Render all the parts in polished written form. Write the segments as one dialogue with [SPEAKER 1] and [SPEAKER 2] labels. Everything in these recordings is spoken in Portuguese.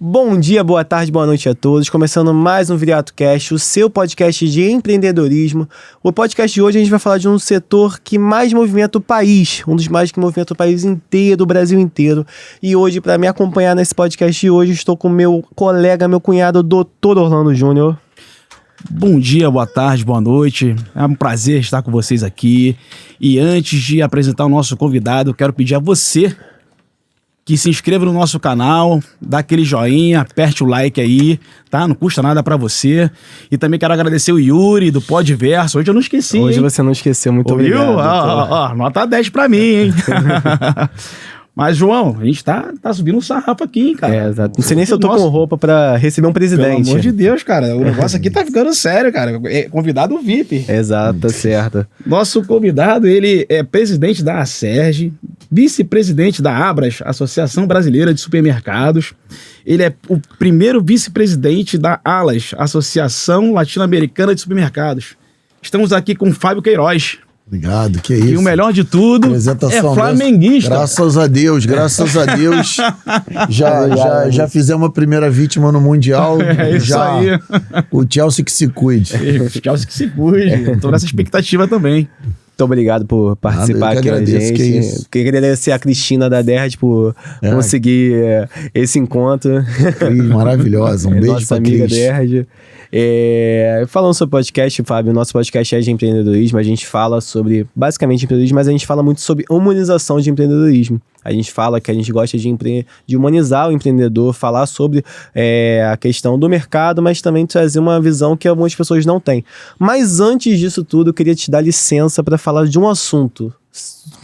[SPEAKER 1] Bom dia, boa tarde, boa noite a todos. Começando mais um Viriato Cast, o seu podcast de empreendedorismo. O podcast de hoje a gente vai falar de um setor que mais movimenta o país, um dos mais que movimenta o país inteiro, o Brasil inteiro. E hoje, para me acompanhar nesse podcast de hoje, estou com meu colega, meu cunhado, Dr. Orlando Júnior.
[SPEAKER 2] Bom dia, boa tarde, boa noite. É um prazer estar com vocês aqui. E antes de apresentar o nosso convidado, eu quero pedir a você que se inscreva no nosso canal, dá aquele joinha, aperte o like aí, tá? Não custa nada pra você. E também quero agradecer o Yuri, do Podverso. Hoje eu não esqueci,
[SPEAKER 1] Hoje você não esqueceu, muito obrigado.
[SPEAKER 2] Nota 10 pra mim, hein? Mas, João, a gente tá subindo um sarrafo aqui, hein, cara?
[SPEAKER 1] Exato. Não sei nem se eu tô com roupa pra receber um presidente.
[SPEAKER 2] Pelo amor de Deus, cara. O negócio aqui tá ficando sério, cara. É convidado VIP.
[SPEAKER 1] Exato, tá certo.
[SPEAKER 2] Nosso convidado, ele é presidente da Acerj, vice-presidente da Abras, Associação Brasileira de Supermercados. Ele é o primeiro vice-presidente da ALAS, Associação Latino-Americana de Supermercados. Estamos aqui com Fábio Queiroz.
[SPEAKER 3] Obrigado, que isso.
[SPEAKER 2] E o melhor de tudo é flamenguista.
[SPEAKER 3] Graças a Deus. já fizemos a primeira vítima no Mundial.
[SPEAKER 2] É isso
[SPEAKER 3] já,
[SPEAKER 2] aí.
[SPEAKER 3] O Chelsea que se cuide.
[SPEAKER 2] O Chelsea que se cuide. Tô nessa expectativa também.
[SPEAKER 1] Muito obrigado por participar aqui com a gente. Queria agradecer a Cristina da Derd por conseguir esse encontro.
[SPEAKER 3] Maravilhosa. Um beijo
[SPEAKER 1] nossa
[SPEAKER 3] pra
[SPEAKER 1] amiga
[SPEAKER 3] Cris.
[SPEAKER 1] Derd. Falando sobre podcast, Fábio, nosso podcast é de empreendedorismo. A gente fala sobre, basicamente, empreendedorismo, mas a gente fala muito sobre humanização de empreendedorismo. A gente fala que a gente gosta de humanizar o empreendedor, falar sobre a questão do mercado, mas também trazer uma visão que algumas pessoas não têm. Mas antes disso tudo, eu queria te dar licença para falar de um assunto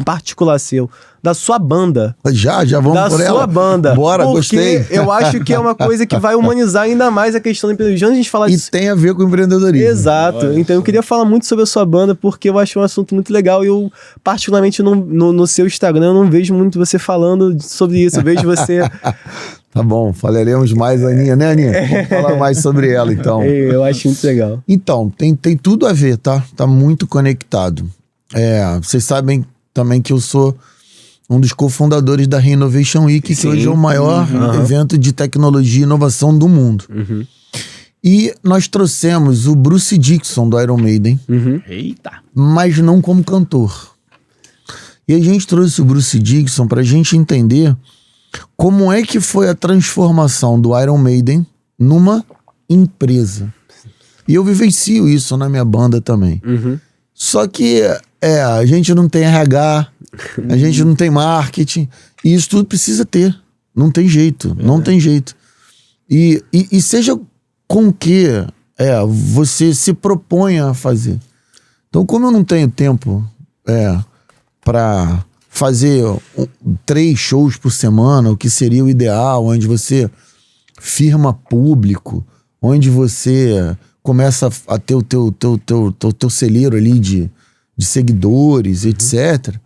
[SPEAKER 1] particular seu, da sua banda.
[SPEAKER 3] Já vamos por ela.
[SPEAKER 1] Da sua banda.
[SPEAKER 3] Bora,
[SPEAKER 1] porque
[SPEAKER 3] gostei.
[SPEAKER 1] Eu acho que é uma coisa que vai humanizar ainda mais a questão do empreendedorismo. A gente fala disso.
[SPEAKER 3] E tem a ver com empreendedorismo.
[SPEAKER 1] Exato.
[SPEAKER 2] Olha
[SPEAKER 1] então eu queria falar muito sobre a sua banda, porque eu acho um assunto muito legal e eu, particularmente no seu Instagram, eu não vejo muito você falando sobre isso. Eu vejo você...
[SPEAKER 3] Tá bom, falaremos mais, Aninha, né, Aninha? Vamos falar mais sobre ela, então.
[SPEAKER 1] Eu acho muito legal.
[SPEAKER 3] Então, tem tudo a ver, tá? Tá muito conectado. Vocês sabem também que eu sou um dos cofundadores da Renovation Week, que hoje é o maior evento de tecnologia e inovação do mundo. E nós trouxemos o Bruce Dickinson do Iron Maiden,
[SPEAKER 2] Eita!
[SPEAKER 3] mas não como cantor. E a gente trouxe o Bruce Dickinson pra gente entender como é que foi a transformação do Iron Maiden numa empresa. E eu vivencio isso na minha banda também. Só que a gente não tem RH, a gente não tem marketing, e isso tudo precisa ter. Não tem jeito, não tem jeito. E seja com que você se proponha a fazer. Então, como eu não tenho tempo para fazer 3 shows por semana, o que seria o ideal, onde você firma público, onde você começa a ter o teu celeiro ali de seguidores, etc.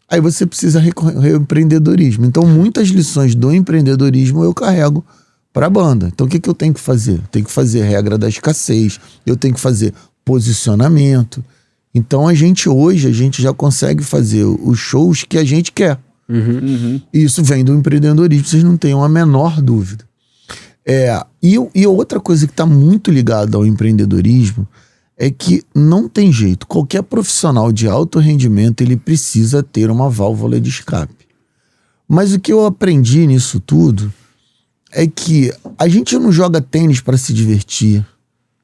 [SPEAKER 3] Aí você precisa recorrer ao empreendedorismo. Então, muitas lições do empreendedorismo eu carrego para a banda. Então, o que eu tenho que fazer? Eu tenho que fazer regra da escassez, eu tenho que fazer posicionamento. Então, hoje a gente já consegue fazer os shows que a gente quer. E isso vem do empreendedorismo, vocês não tenham a menor dúvida. E outra coisa que está muito ligada ao empreendedorismo é que não tem jeito. Qualquer profissional de alto rendimento, ele precisa ter uma válvula de escape. Mas o que eu aprendi nisso tudo é que a gente não joga tênis para se divertir.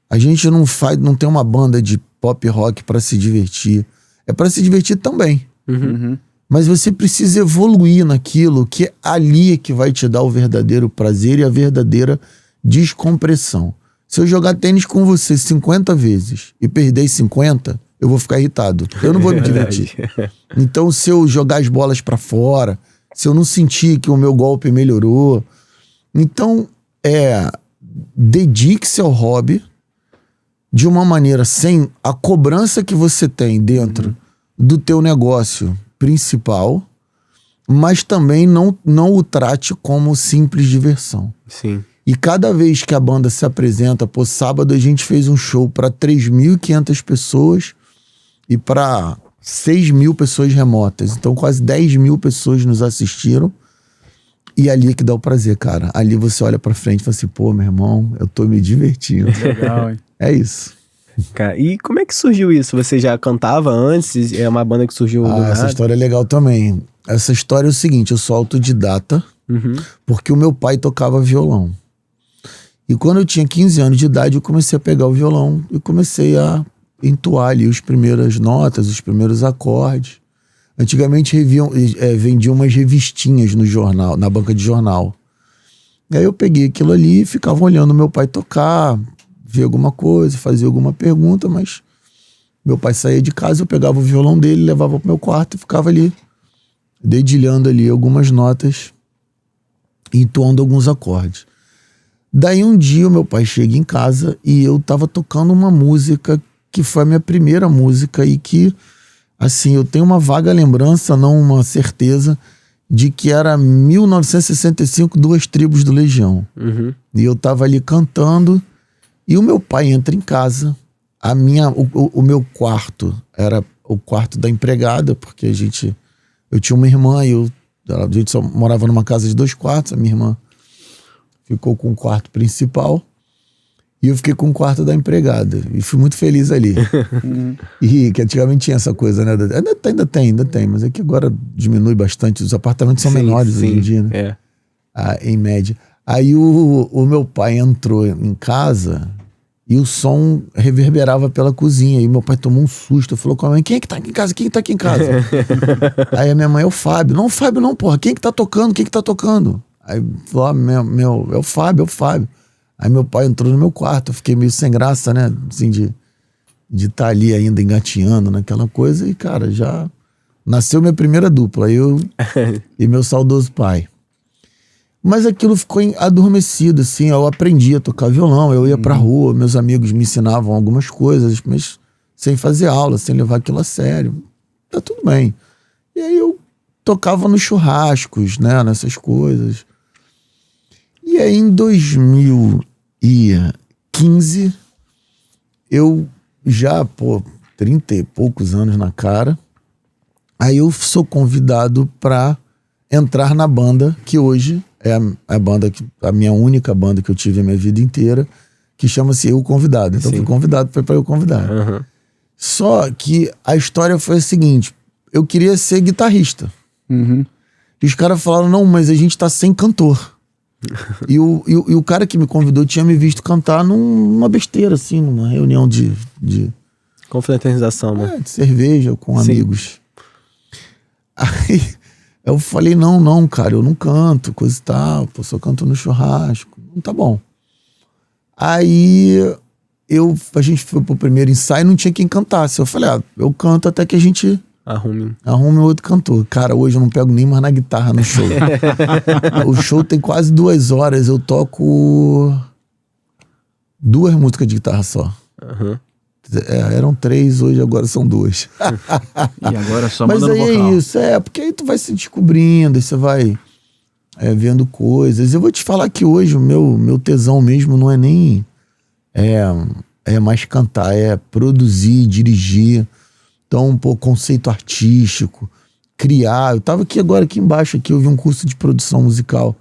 [SPEAKER 3] A gente não tem uma banda de pop rock para se divertir. É para se divertir também. Mas você precisa evoluir naquilo que ali é que vai te dar o verdadeiro prazer e a verdadeira descompressão. Se eu jogar tênis com você 50 vezes e perder 50, eu vou ficar irritado. Eu não vou me divertir. Então, se eu jogar as bolas para fora, se eu não sentir que o meu golpe melhorou, então, dedique-se ao hobby de uma maneira sem a cobrança que você tem dentro do teu negócio principal, mas também não o trate como simples diversão.
[SPEAKER 1] Sim.
[SPEAKER 3] E cada vez que a banda se apresenta, sábado a gente fez um show para 3.500 pessoas e para 6.000 pessoas remotas. Então quase 10.000 pessoas nos assistiram. E ali é que dá o prazer, cara. Ali você olha pra frente e fala assim, pô, meu irmão, eu tô me divertindo.
[SPEAKER 2] Legal, hein?
[SPEAKER 3] É isso.
[SPEAKER 1] Cara, e como é que surgiu isso? Você já cantava antes? É uma banda que surgiu do nada?
[SPEAKER 3] Essa história é legal também. Essa história é o seguinte, eu sou autodidata, porque o meu pai tocava violão. E quando eu tinha 15 anos de idade, eu comecei a pegar o violão e comecei a entoar ali as primeiras notas, os primeiros acordes. Antigamente vendiam umas revistinhas no jornal, na banca de jornal. E aí eu peguei aquilo ali e ficava olhando meu pai tocar, ver alguma coisa, fazer alguma pergunta, mas meu pai saía de casa, eu pegava o violão dele, levava pro meu quarto e ficava ali, dedilhando ali algumas notas, entoando alguns acordes. Daí um dia o meu pai chega em casa e eu tava tocando uma música que foi a minha primeira música e que, assim, eu tenho uma vaga lembrança, não uma certeza, de que era 1965, Duas Tribos do Legião. E eu tava ali cantando e o meu pai entra em casa. O meu quarto era o quarto da empregada, porque eu tinha uma irmã e a gente só morava numa casa de 2 quartos, a minha irmã ficou com o quarto principal e eu fiquei com o quarto da empregada. E fui muito feliz ali. E que antigamente tinha essa coisa, né? Ainda tem, mas é que agora diminui bastante. Os apartamentos são menores hoje em dia, né? Em média. Aí o meu pai entrou em casa e o som reverberava pela cozinha. E meu pai tomou um susto, falou com a mãe, quem é que tá aqui em casa? Quem tá aqui em casa? Aí a minha mãe, é o Fábio. Não, o Fábio não, porra. Quem é que tá tocando? Quem é que tá tocando? Aí falou, é o Fábio. Aí meu pai entrou no meu quarto, eu fiquei meio sem graça, né? Assim, de estar ali ainda engateando naquela coisa. E, cara, já nasceu minha primeira dupla, eu e meu saudoso pai. Mas aquilo ficou adormecido, assim. Eu aprendi a tocar violão, eu ia pra rua, meus amigos me ensinavam algumas coisas, mas sem fazer aula, sem levar aquilo a sério. Tá tudo bem. E aí eu tocava nos churrascos, né? Nessas coisas. E aí em 2015, eu já, 30 e poucos anos na cara, aí eu sou convidado para entrar na banda, que hoje é a banda, a minha única banda que eu tive a minha vida inteira, que chama-se Eu Convidado. Então fui convidado, foi para Eu Convidar. Só que a história foi a seguinte, eu queria ser guitarrista. E os caras falaram, não, mas a gente tá sem cantor. E o cara que me convidou tinha me visto cantar numa besteira, assim, numa reunião de
[SPEAKER 1] confraternização, né?
[SPEAKER 3] De cerveja com amigos. Aí eu falei, não, cara, eu não canto, coisa e tal, só canto no churrasco. Não, tá bom. Aí a gente foi pro primeiro ensaio e não tinha quem cantasse. Eu falei, eu canto até que a gente arrume outro cantor. Cara, hoje eu não pego nem mais na guitarra no show. O show tem quase 2 horas. Eu toco 2 músicas de guitarra só. Eram 3, hoje agora são 2.
[SPEAKER 2] E agora só
[SPEAKER 3] mas
[SPEAKER 2] mandando
[SPEAKER 3] aí
[SPEAKER 2] vocal.
[SPEAKER 3] É isso, porque aí tu vai se descobrindo, aí você vai vendo coisas. Eu vou te falar que hoje o meu tesão mesmo não é nem mais cantar, é produzir, dirigir. Então, conceito artístico, criar. Eu tava aqui embaixo, eu vi um curso de produção musical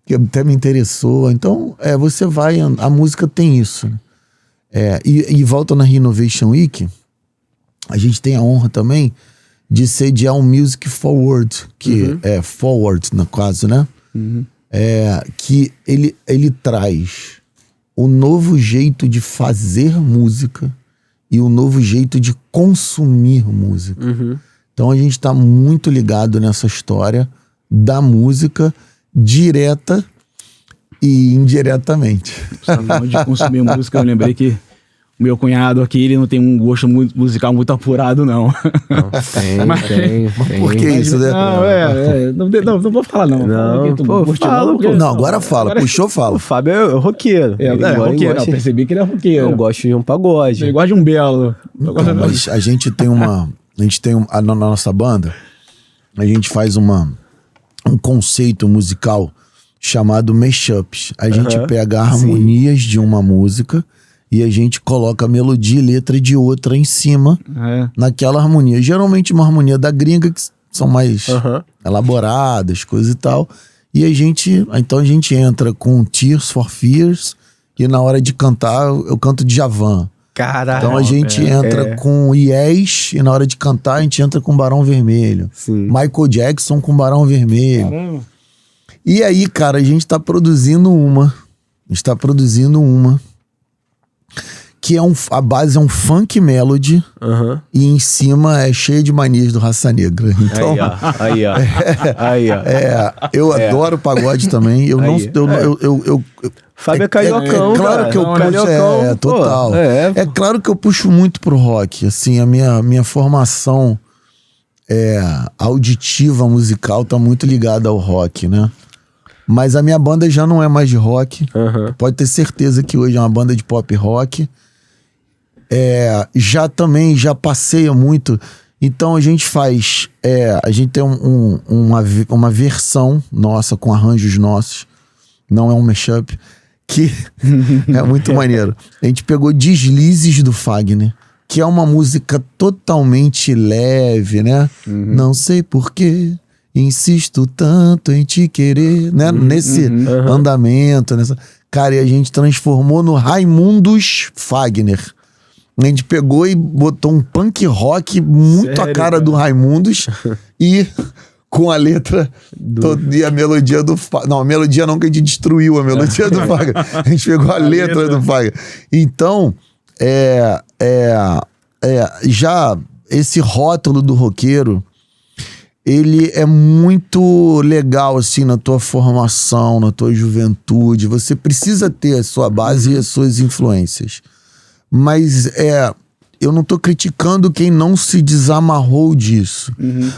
[SPEAKER 3] que até me interessou. Então, você vai, a música tem isso, né? E volta na Renovation Week, a gente tem a honra também de sediar um Music Forward, que é Forward, no caso, né? Que ele traz o novo jeito de fazer música e o novo jeito de consumir música. Então a gente está muito ligado nessa história da música direta e indiretamente.
[SPEAKER 2] Falando de consumir música, eu lembrei que o meu cunhado aqui, ele não tem um gosto musical muito apurado, não.
[SPEAKER 1] Tem.
[SPEAKER 3] Por que isso, né?
[SPEAKER 2] Não vou falar, não.
[SPEAKER 3] Não, agora fala. Puxou, fala.
[SPEAKER 1] O Fábio é roqueiro.
[SPEAKER 2] Roqueiro. Eu percebi que ele é roqueiro.
[SPEAKER 1] Eu gosto de um pagode.
[SPEAKER 2] Ele gosta de um belo.
[SPEAKER 3] Mas a gente tem na nossa banda, a gente faz um conceito musical chamado mashups. A gente pega harmonias de uma música e a gente coloca a melodia e letra de outra em cima naquela harmonia. Geralmente uma harmonia da gringa, que são mais elaboradas, coisa e tal. E então a gente entra com Tears for Fears e na hora de cantar eu canto Djavan.
[SPEAKER 1] Caralho.
[SPEAKER 3] Então a gente entra com Yes e na hora de cantar a gente entra com Barão Vermelho.
[SPEAKER 1] Sim.
[SPEAKER 3] Michael Jackson com Barão Vermelho.
[SPEAKER 2] Caramba.
[SPEAKER 3] E aí, cara, a gente tá produzindo uma que a base é um funk melody e em cima é cheia de manias do Raça Negra. Então,
[SPEAKER 1] Aí, ó.
[SPEAKER 3] eu adoro pagode também.
[SPEAKER 1] Fábio é cariocão,
[SPEAKER 3] claro que eu puxo,
[SPEAKER 1] cariocão,
[SPEAKER 3] total.
[SPEAKER 1] Pô,
[SPEAKER 3] É claro que eu puxo muito pro rock. Assim, a minha formação auditiva musical tá muito ligada ao rock, né? Mas a minha banda já não é mais de rock. Pode ter certeza que hoje é uma banda de pop rock. Já passeia muito. Então a gente faz. A gente tem uma versão nossa com arranjos nossos. Não é um mashup. Que é muito maneiro. A gente pegou Deslizes do Fagner, que é uma música totalmente leve, né? Não sei porquê, insisto tanto em te querer, né? Nesse andamento. Cara, e a gente transformou no Raimundos Fagner. A gente pegou e botou um punk rock muito
[SPEAKER 1] Sério,
[SPEAKER 3] a cara do Raimundos e com a letra e a melodia do Fagner. Não, a melodia não, que a gente destruiu a melodia do Fagner. A gente pegou a letra do Fagner. Então, já esse rótulo do roqueiro, ele é muito legal, assim, na tua formação, na tua juventude. Você precisa ter a sua base e as suas influências. Mas eu não tô criticando quem não se desamarrou disso.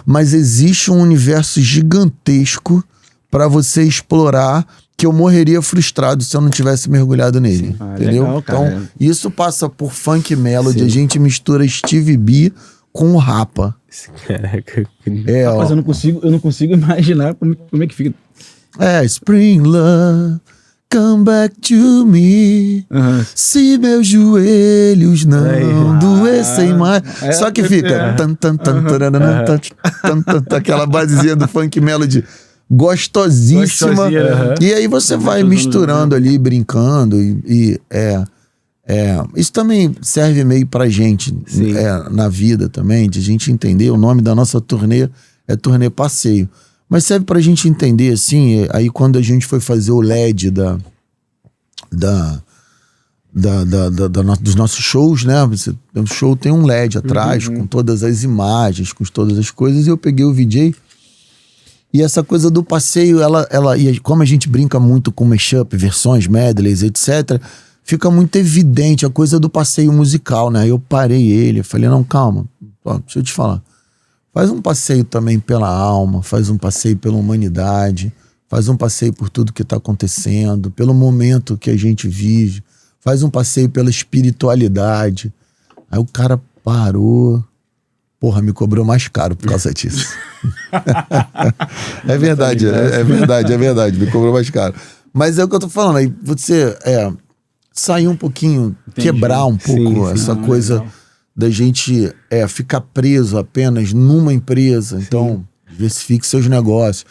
[SPEAKER 3] Mas existe um universo gigantesco para você explorar, que eu morreria frustrado se eu não tivesse mergulhado nele. Entendeu?
[SPEAKER 2] Legal,
[SPEAKER 3] então, isso passa por funk melody. Sim. A gente mistura Stevie B com o Rapa.
[SPEAKER 1] Caraca.
[SPEAKER 2] Mas eu não consigo imaginar como é que fica.
[SPEAKER 3] Spring Love, come back to me. Se meus joelhos não doessem mais. Só que fica aquela basezinha do funk melody gostosíssima. E aí você vai misturando ali, brincando. Isso também serve meio pra gente na vida também, de a gente entender. O nome da nossa turnê é Turnê Passeio. Mas serve pra gente entender, assim, aí quando a gente foi fazer o LED dos nossos shows, né? O show tem um LED atrás, com todas as imagens, com todas as coisas, e eu peguei o VJ. E essa coisa do passeio, e como a gente brinca muito com mashup, versões, medleys, etc., fica muito evidente a coisa do passeio musical, né? Eu parei ele, falei, não, calma, deixa eu te falar. Faz um passeio também pela alma, faz um passeio pela humanidade, faz um passeio por tudo que está acontecendo, pelo momento que a gente vive, faz um passeio pela espiritualidade. Aí o cara parou, me cobrou mais caro por causa disso. É verdade, me cobrou mais caro. Mas é o que eu tô falando, aí você sair um pouquinho, quebrar um pouco essa coisa legal da gente ficar preso apenas numa empresa. Então, diversifique seus negócios.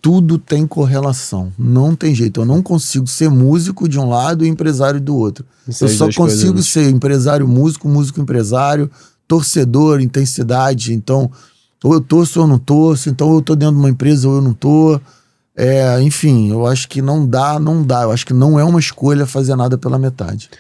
[SPEAKER 3] Tudo tem correlação, não tem jeito. Eu não consigo ser músico de um lado e empresário do outro. Eu só consigo ser empresário músico, músico empresário, torcedor, intensidade. Então, ou eu torço ou eu não torço, então eu tô dentro de uma empresa ou eu não tô. Enfim, eu acho que não dá. Eu acho que não é uma escolha fazer nada pela metade.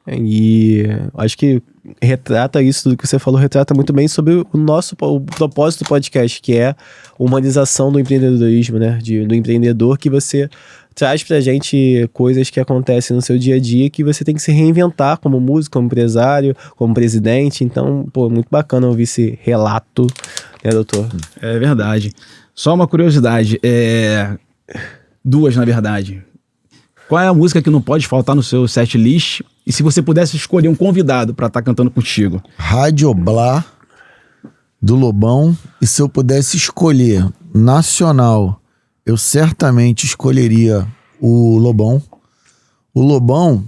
[SPEAKER 1] E acho que retrata isso, tudo que você falou, retrata muito bem sobre o propósito do podcast, que é a humanização do empreendedorismo, né? Do empreendedor, que você traz pra gente coisas que acontecem no seu dia a dia, que você tem que se reinventar como músico, como empresário, como presidente. Então, muito bacana ouvir esse relato, né, doutor?
[SPEAKER 2] É verdade. Só uma curiosidade, duas, na verdade. Qual é a música que não pode faltar no seu set list? E se você pudesse escolher um convidado para estar cantando contigo?
[SPEAKER 3] Rádio Blá, do Lobão. E se eu pudesse escolher nacional, eu certamente escolheria o Lobão. O Lobão,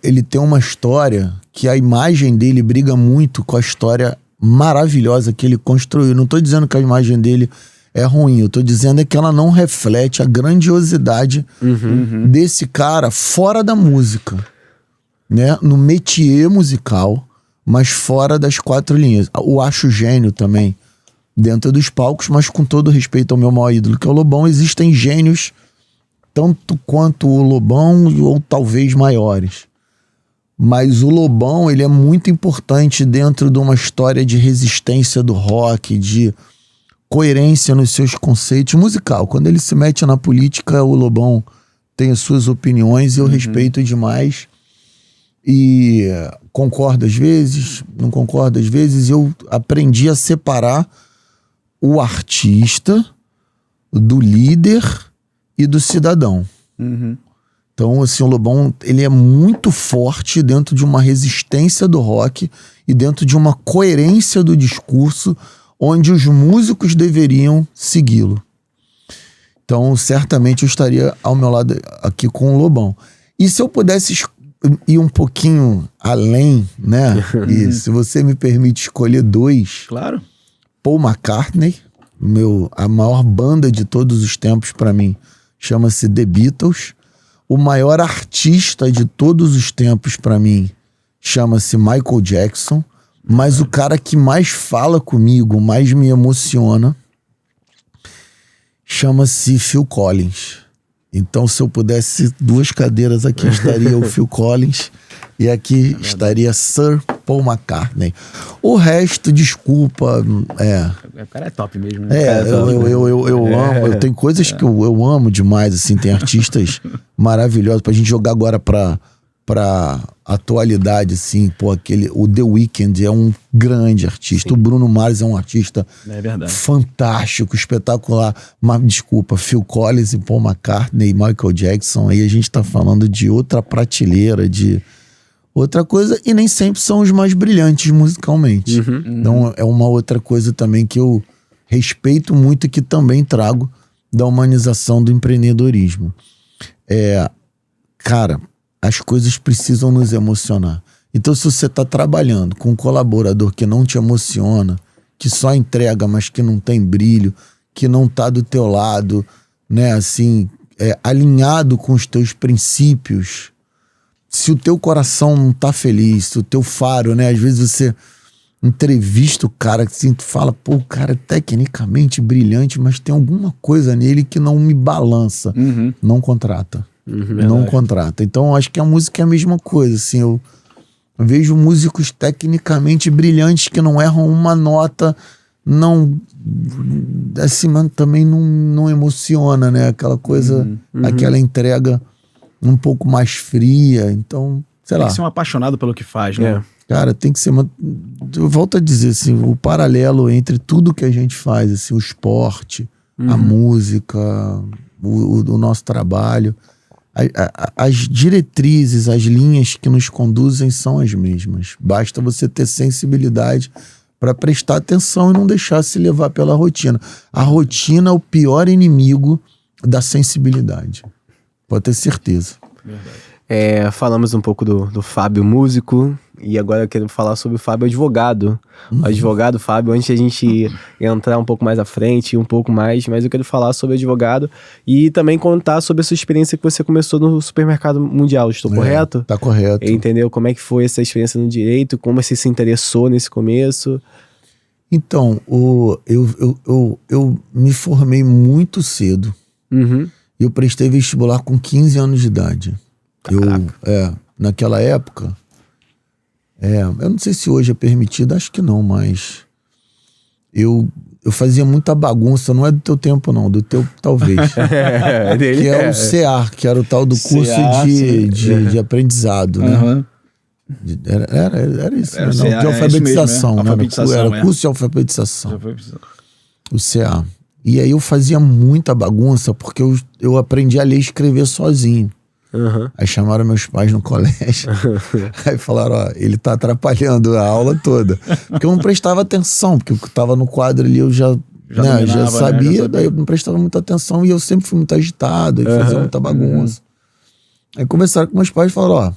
[SPEAKER 3] ele tem uma história que a imagem dele briga muito com a história maravilhosa que ele construiu. Não estou dizendo que a imagem dele é ruim. Eu tô dizendo é que ela não reflete a grandiosidade desse cara fora da música, né? No métier musical, mas fora das quatro linhas. O acho gênio também, dentro dos palcos, mas com todo respeito ao meu maior ídolo, que é o Lobão, existem gênios tanto quanto o Lobão ou talvez maiores. Mas o Lobão, ele é muito importante dentro de uma história de resistência do rock, de coerência nos seus conceitos musical. Quando ele se mete na política, o Lobão tem as suas opiniões e eu respeito demais. E concordo às vezes, não concordo às vezes. Eu aprendi a separar o artista do líder e do cidadão. Então, assim, o Lobão, ele é muito forte dentro de uma resistência do rock e dentro de uma coerência do discurso onde os músicos deveriam segui-lo. Então, certamente eu estaria ao meu lado aqui com o Lobão. E se eu pudesse ir um pouquinho além, né? E se você me permite escolher dois.
[SPEAKER 2] Claro.
[SPEAKER 3] Paul McCartney, a maior banda de todos os tempos para mim, chama-se The Beatles. O maior artista de todos os tempos para mim chama-se Michael Jackson. Mas o cara que mais fala comigo, mais me emociona, chama-se Phil Collins. Então, se eu pudesse, duas cadeiras aqui estaria o Phil Collins e aqui estaria Sir Paul McCartney. O resto, desculpa,
[SPEAKER 2] O cara é top mesmo. Né?
[SPEAKER 3] Eu amo. Tem coisas que eu amo demais, assim. Tem artistas maravilhosos. Pra gente jogar agora pra atualidade, assim, o The Weeknd é um grande artista. Sim. O Bruno Mars é um artista fantástico, espetacular. Mas, desculpa, Phil Collins e Paul McCartney e Michael Jackson, aí a gente tá falando de outra prateleira, de outra coisa, e nem sempre são os mais brilhantes musicalmente. Então é uma outra coisa também que eu respeito muito e que também trago da humanização do empreendedorismo. Cara, as coisas precisam nos emocionar. Então, se você está trabalhando com um colaborador que não te emociona, que só entrega, mas que não tem brilho, que não está do teu lado, né, assim, alinhado com os teus princípios, se o teu coração não está feliz, se o teu faro, né, às vezes você entrevista o cara, assim, tu fala, pô, o cara é tecnicamente brilhante, mas tem alguma coisa nele que não me balança. Não contrata. Não contrata. Então, acho que a música é a mesma coisa, assim, eu vejo músicos tecnicamente brilhantes que não erram uma nota, não, assim, mas também não emociona, né, aquela coisa, aquela entrega um pouco mais fria, então, sei lá.
[SPEAKER 2] Tem que ser um apaixonado pelo que faz, né?
[SPEAKER 3] Cara, tem que ser eu volto a dizer, assim, o paralelo entre tudo que a gente faz, assim, o esporte, a música, o nosso trabalho, as diretrizes, as linhas que nos conduzem são as mesmas. Basta você ter sensibilidade para prestar atenção e não deixar se levar pela rotina. A rotina é o pior inimigo da sensibilidade. Pode ter certeza.
[SPEAKER 2] Verdade.
[SPEAKER 1] Falamos um pouco do Fábio músico e agora eu quero falar sobre o Fábio advogado. O advogado Fábio, antes de a gente entrar um pouco mais à frente, um pouco mais, mas eu quero falar sobre o advogado e também contar sobre a sua experiência que você começou no Supermercado Mundial. Estou correto?
[SPEAKER 3] Tá correto.
[SPEAKER 1] Entendeu? Como é que foi essa experiência no direito? Como você se interessou nesse começo?
[SPEAKER 3] Então, eu me formei muito cedo. Eu prestei vestibular com 15 anos de idade. Naquela época, eu não sei se hoje é permitido, acho que não, mas eu fazia muita bagunça, não é do teu tempo não, do teu talvez. Que é o CA, que era o tal do curso de aprendizado, né? Era isso,
[SPEAKER 2] Era
[SPEAKER 3] não, de alfabetização,
[SPEAKER 2] isso mesmo,
[SPEAKER 3] era curso de alfabetização. O CA. E aí eu fazia muita bagunça porque eu aprendi a ler e escrever sozinho. Aí chamaram meus pais no colégio. Aí falaram, ó, ele tá atrapalhando a aula toda. Porque eu não prestava atenção, porque eu tava no quadro ali, eu já sabia, daí eu não prestava muita atenção e eu sempre fui muito agitado, e fazia muita bagunça. Aí começaram com meus pais e falaram, ó,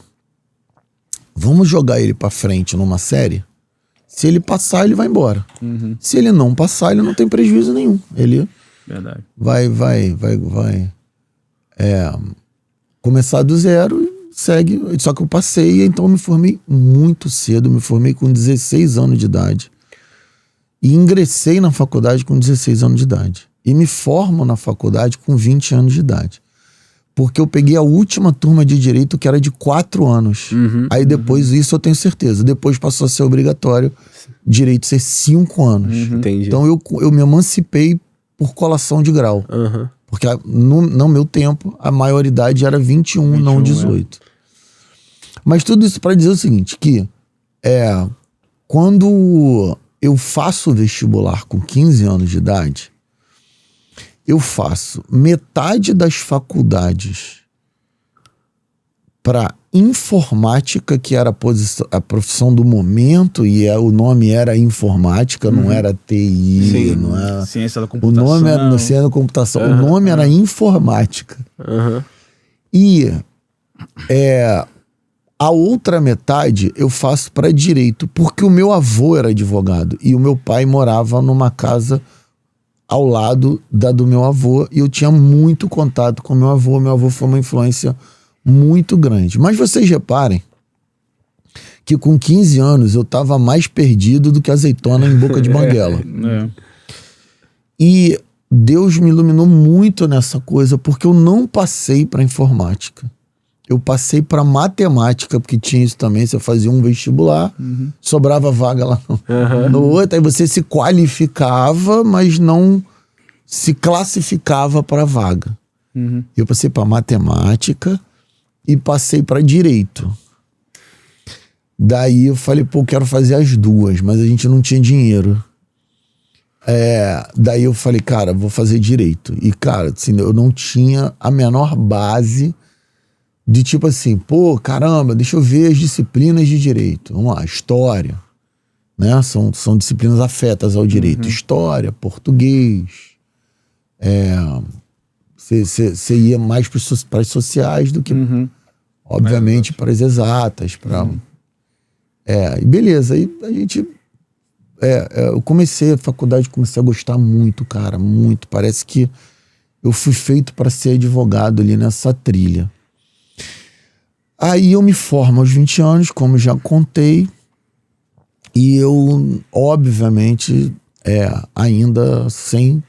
[SPEAKER 3] vamos jogar ele pra frente numa série. Se ele passar, ele vai embora. Se ele não passar, ele não tem prejuízo nenhum. Ele
[SPEAKER 2] Verdade.
[SPEAKER 3] Vai começar do zero e segue. Só que eu passei, então eu me formei muito cedo, me formei com 16 anos de idade. E ingressei na faculdade com 16 anos de idade. E me formo na faculdade com 20 anos de idade. Porque eu peguei a última turma de direito, que era de 4 anos. Aí depois, isso eu tenho certeza, depois passou a ser obrigatório direito ser 5 anos.
[SPEAKER 1] Entendi.
[SPEAKER 3] Então eu me emancipei por colação de grau. Porque no meu tempo, a maioridade era 21, não 18. Mas tudo isso para dizer o seguinte, que quando eu faço o vestibular com 15 anos de idade, eu faço metade das faculdades para informática, que era a profissão do momento, e o nome era informática, não era TI,
[SPEAKER 1] Sim.
[SPEAKER 3] não era...
[SPEAKER 2] Ciência da
[SPEAKER 3] O
[SPEAKER 2] computação.
[SPEAKER 3] nome era ciência da computação, o nome era informática. E a outra metade eu faço para direito, porque o meu avô era advogado e o meu pai morava numa casa ao lado da do meu avô, e eu tinha muito contato com meu avô. Meu avô foi uma influência muito grande. Mas vocês reparem que com 15 anos eu estava mais perdido do que azeitona em boca de banguela. E Deus me iluminou muito nessa coisa, porque eu não passei para informática. Eu passei para matemática, porque tinha isso também. Você fazia um vestibular, sobrava vaga lá no outro, aí você se qualificava, mas não se classificava para vaga. Eu passei para matemática e passei para direito. Daí eu falei, pô, quero fazer as duas, mas a gente não tinha dinheiro. Daí eu falei, cara, vou fazer direito. E, cara, assim, eu não tinha a menor base de tipo assim, pô, caramba, deixa eu ver as disciplinas de direito. Vamos lá, história, né? São disciplinas afetas ao direito. História, português. Você ia mais para as sociais do que, obviamente, para as exatas. E beleza, aí a gente... eu comecei a faculdade, comecei a gostar muito, cara, muito. Parece que eu fui feito para ser advogado ali nessa trilha. Aí eu me formo aos 20 anos, como já contei, e eu, obviamente, ainda sem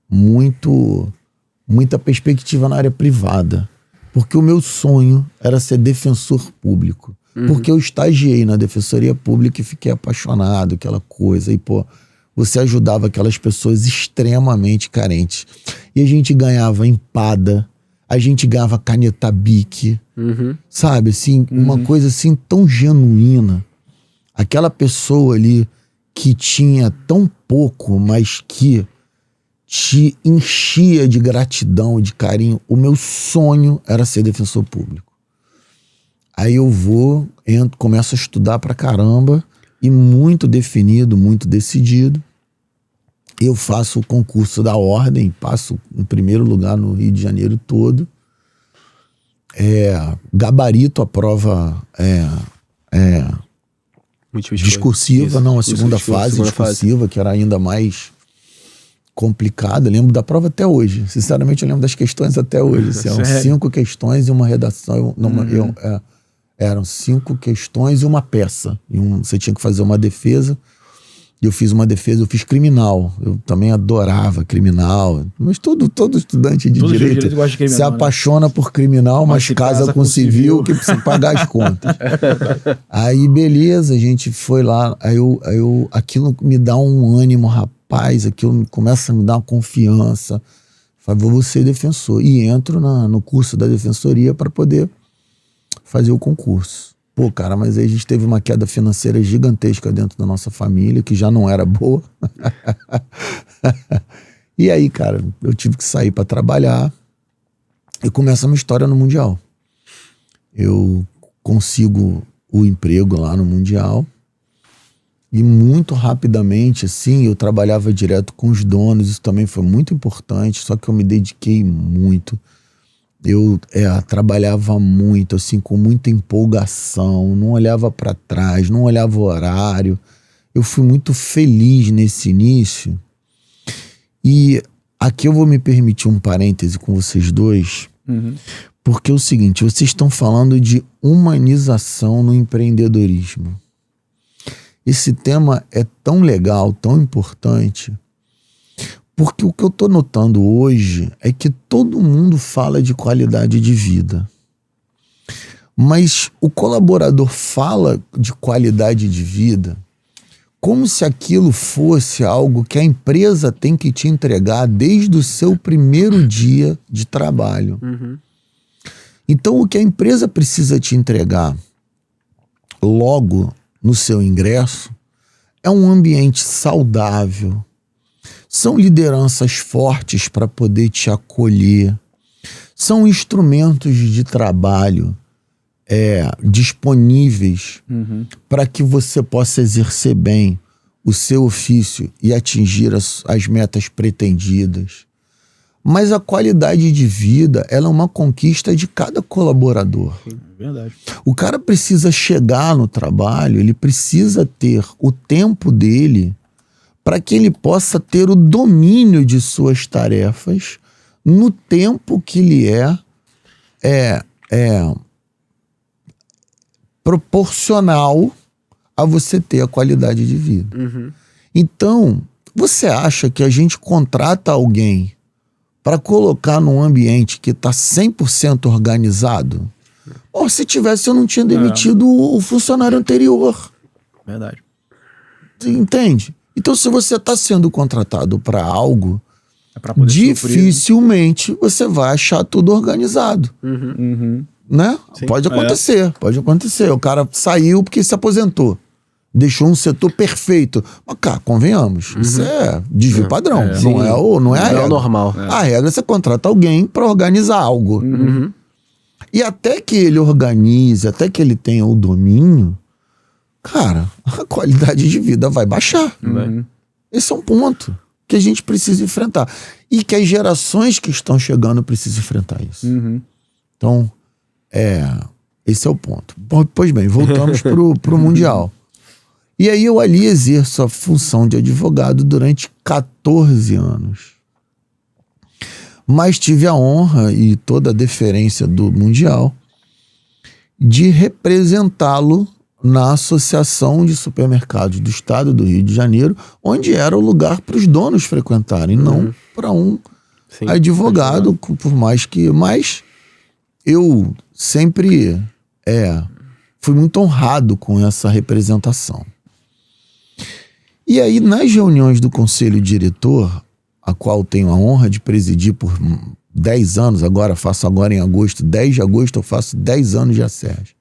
[SPEAKER 3] muita perspectiva na área privada, porque o meu sonho era ser defensor público, porque eu estagiei na defensoria pública e fiquei apaixonado, aquela coisa, e pô, você ajudava aquelas pessoas extremamente carentes, e a gente ganhava empada, a gente ganhava caneta Bic, sabe, assim, uma coisa assim tão genuína. Aquela pessoa ali que tinha tão pouco, mas que te enchia de gratidão, de carinho. O meu sonho era ser defensor público. Aí eu entro, começo a estudar pra caramba, e muito definido, muito decidido. Eu faço o concurso da ordem, passo em primeiro lugar no Rio de Janeiro todo. Gabarito a prova discursiva, não, a segunda fase discursiva, que era ainda mais complicada. Eu lembro da prova até hoje. Sinceramente, eu lembro das questões até hoje. Assim, eram 5 questões e uma redação. Eram 5 questões e uma peça. Você tinha que fazer uma defesa. Eu fiz uma defesa, eu fiz criminal. Eu também adorava criminal. Mas todo estudante de direito
[SPEAKER 2] gosta de criminal,
[SPEAKER 3] se apaixona por criminal, mas casa com civil que precisa pagar as contas. Aí, beleza, a gente foi lá. Aí aquilo me dá um ânimo, rapaz. Aquilo começa a me dar uma confiança. Falei, vou ser defensor. E entro no curso da defensoria para poder fazer o concurso. Pô, cara, mas aí a gente teve uma queda financeira gigantesca dentro da nossa família, que já não era boa. E aí, cara, eu tive que sair para trabalhar e começa a minha história no Mundial. Eu consigo o emprego lá no Mundial e muito rapidamente, assim, eu trabalhava direto com os donos, isso também foi muito importante, só que eu me dediquei muito. Eu trabalhava muito, assim, com muita empolgação, não olhava para trás, não olhava o horário. Eu fui muito feliz nesse início. E Aqui eu vou me permitir um parêntese com vocês dois, porque é o seguinte, vocês estão falando de humanização no empreendedorismo. Esse tema é tão legal, tão importante, porque o que eu estou notando hoje é que todo mundo fala de qualidade de vida. Mas o colaborador fala de qualidade de vida como se aquilo fosse algo que a empresa tem que te entregar desde o seu primeiro dia de trabalho. Então, o que a empresa precisa te entregar logo no seu ingresso é um ambiente saudável, são lideranças fortes para poder te acolher, são instrumentos de trabalho disponíveis para que você possa exercer bem o seu ofício e atingir as metas pretendidas. Mas a qualidade de vida, ela é uma conquista de cada colaborador.
[SPEAKER 2] É verdade.
[SPEAKER 3] O cara precisa chegar no trabalho, ele precisa ter o tempo dele para que ele possa ter o domínio de suas tarefas no tempo que lhe é proporcional a você ter a qualidade de vida. Então, você acha que a gente contrata alguém para colocar num ambiente que está 100% organizado? Ou se tivesse, eu não tinha demitido o funcionário anterior.
[SPEAKER 2] Verdade.
[SPEAKER 3] Você entende? Então, se você está sendo contratado para algo,
[SPEAKER 2] pra poder
[SPEAKER 3] dificilmente você vai achar tudo organizado. Né?
[SPEAKER 1] Sim.
[SPEAKER 3] Pode acontecer. O cara saiu porque se aposentou. Deixou um setor perfeito. Mas, cara, convenhamos, isso é desvio padrão. Não é a regra.
[SPEAKER 1] É o normal.
[SPEAKER 3] A regra é você contrata alguém para organizar algo. E até que ele organize, até que ele tenha o domínio, cara, a qualidade de vida vai baixar. Esse é um ponto que a gente precisa enfrentar. E que as gerações que estão chegando precisam enfrentar isso. Então, esse é o ponto. Pois bem, voltamos pro Mundial. E aí eu ali exerço a função de advogado durante 14 anos. Mas tive a honra e toda a deferência do Mundial de representá-lo na Associação de Supermercados do Estado do Rio de Janeiro, onde era o lugar para os donos frequentarem, não para um advogado, por mais que... Mas eu sempre fui muito honrado com essa representação. E aí, nas reuniões do Conselho Diretor, a qual tenho a honra de presidir por 10 anos, faço agora em agosto, 10 de agosto eu faço 10 anos de ACERJ.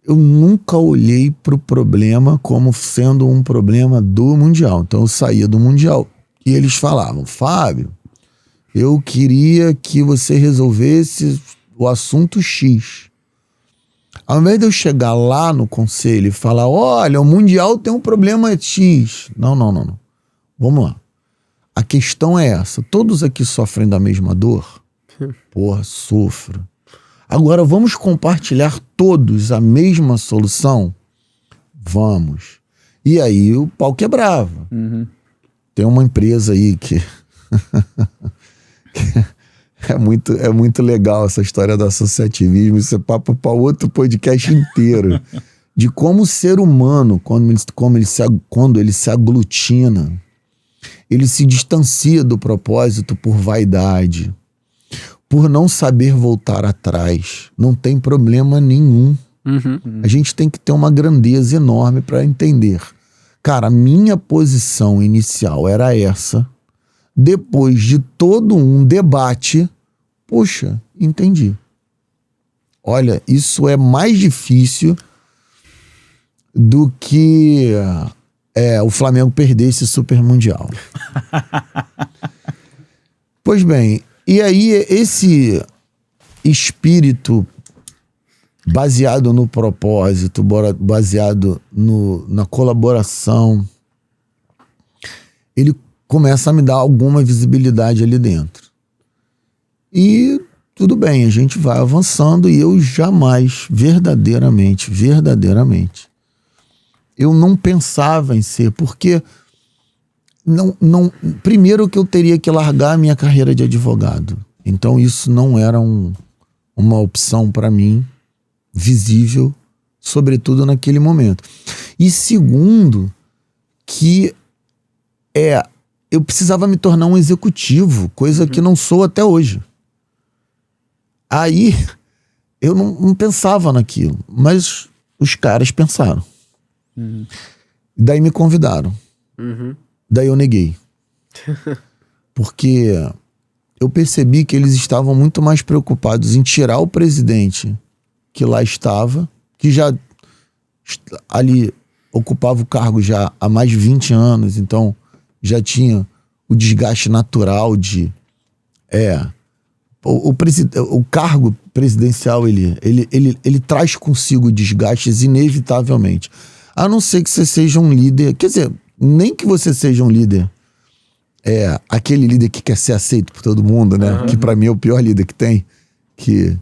[SPEAKER 3] Eu nunca olhei para o problema como sendo um problema do Mundial. Então eu saía do Mundial e eles falavam: Fábio, eu queria que você resolvesse o assunto X. Ao invés de eu chegar lá no conselho e falar: olha, o Mundial tem um problema X. Não. Vamos lá. A questão é essa. Todos aqui sofrem da mesma dor? Porra, sofro. Agora vamos compartilhar todos a mesma solução? Vamos. E aí o pau quebrava. Tem uma empresa aí que... É muito legal essa história do associativismo. Isso é papo para outro podcast inteiro. De como o ser humano, quando ele se aglutina, ele se distancia do propósito por vaidade, por não saber voltar atrás. Não tem problema nenhum. A gente tem que ter uma grandeza enorme para entender. Cara, a minha posição inicial era essa. Depois de todo um debate, puxa, entendi. Olha, isso é mais difícil do que o Flamengo perder esse Super Mundial. Pois bem, e aí esse espírito baseado no propósito, baseado na colaboração, ele começa a me dar alguma visibilidade ali dentro. E tudo bem, a gente vai avançando e eu jamais, verdadeiramente, eu não pensava em ser, porque Primeiro que eu teria que largar a minha carreira de advogado. Então isso não era uma opção para mim visível, sobretudo naquele momento. E segundo, que eu precisava me tornar um executivo, coisa que não sou até hoje. Aí eu não pensava naquilo, mas os caras pensaram. Daí me convidaram. Daí eu neguei. Porque eu percebi que eles estavam muito mais preocupados em tirar o presidente que lá estava, que já ali ocupava o cargo já há mais de 20 anos, então já tinha o desgaste natural de... O cargo presidencial, ele traz consigo desgastes inevitavelmente. A não ser que você seja um líder... Quer dizer, nem que você seja um líder... aquele líder que quer ser aceito por todo mundo, né? Que pra mim é o pior líder que tem. Que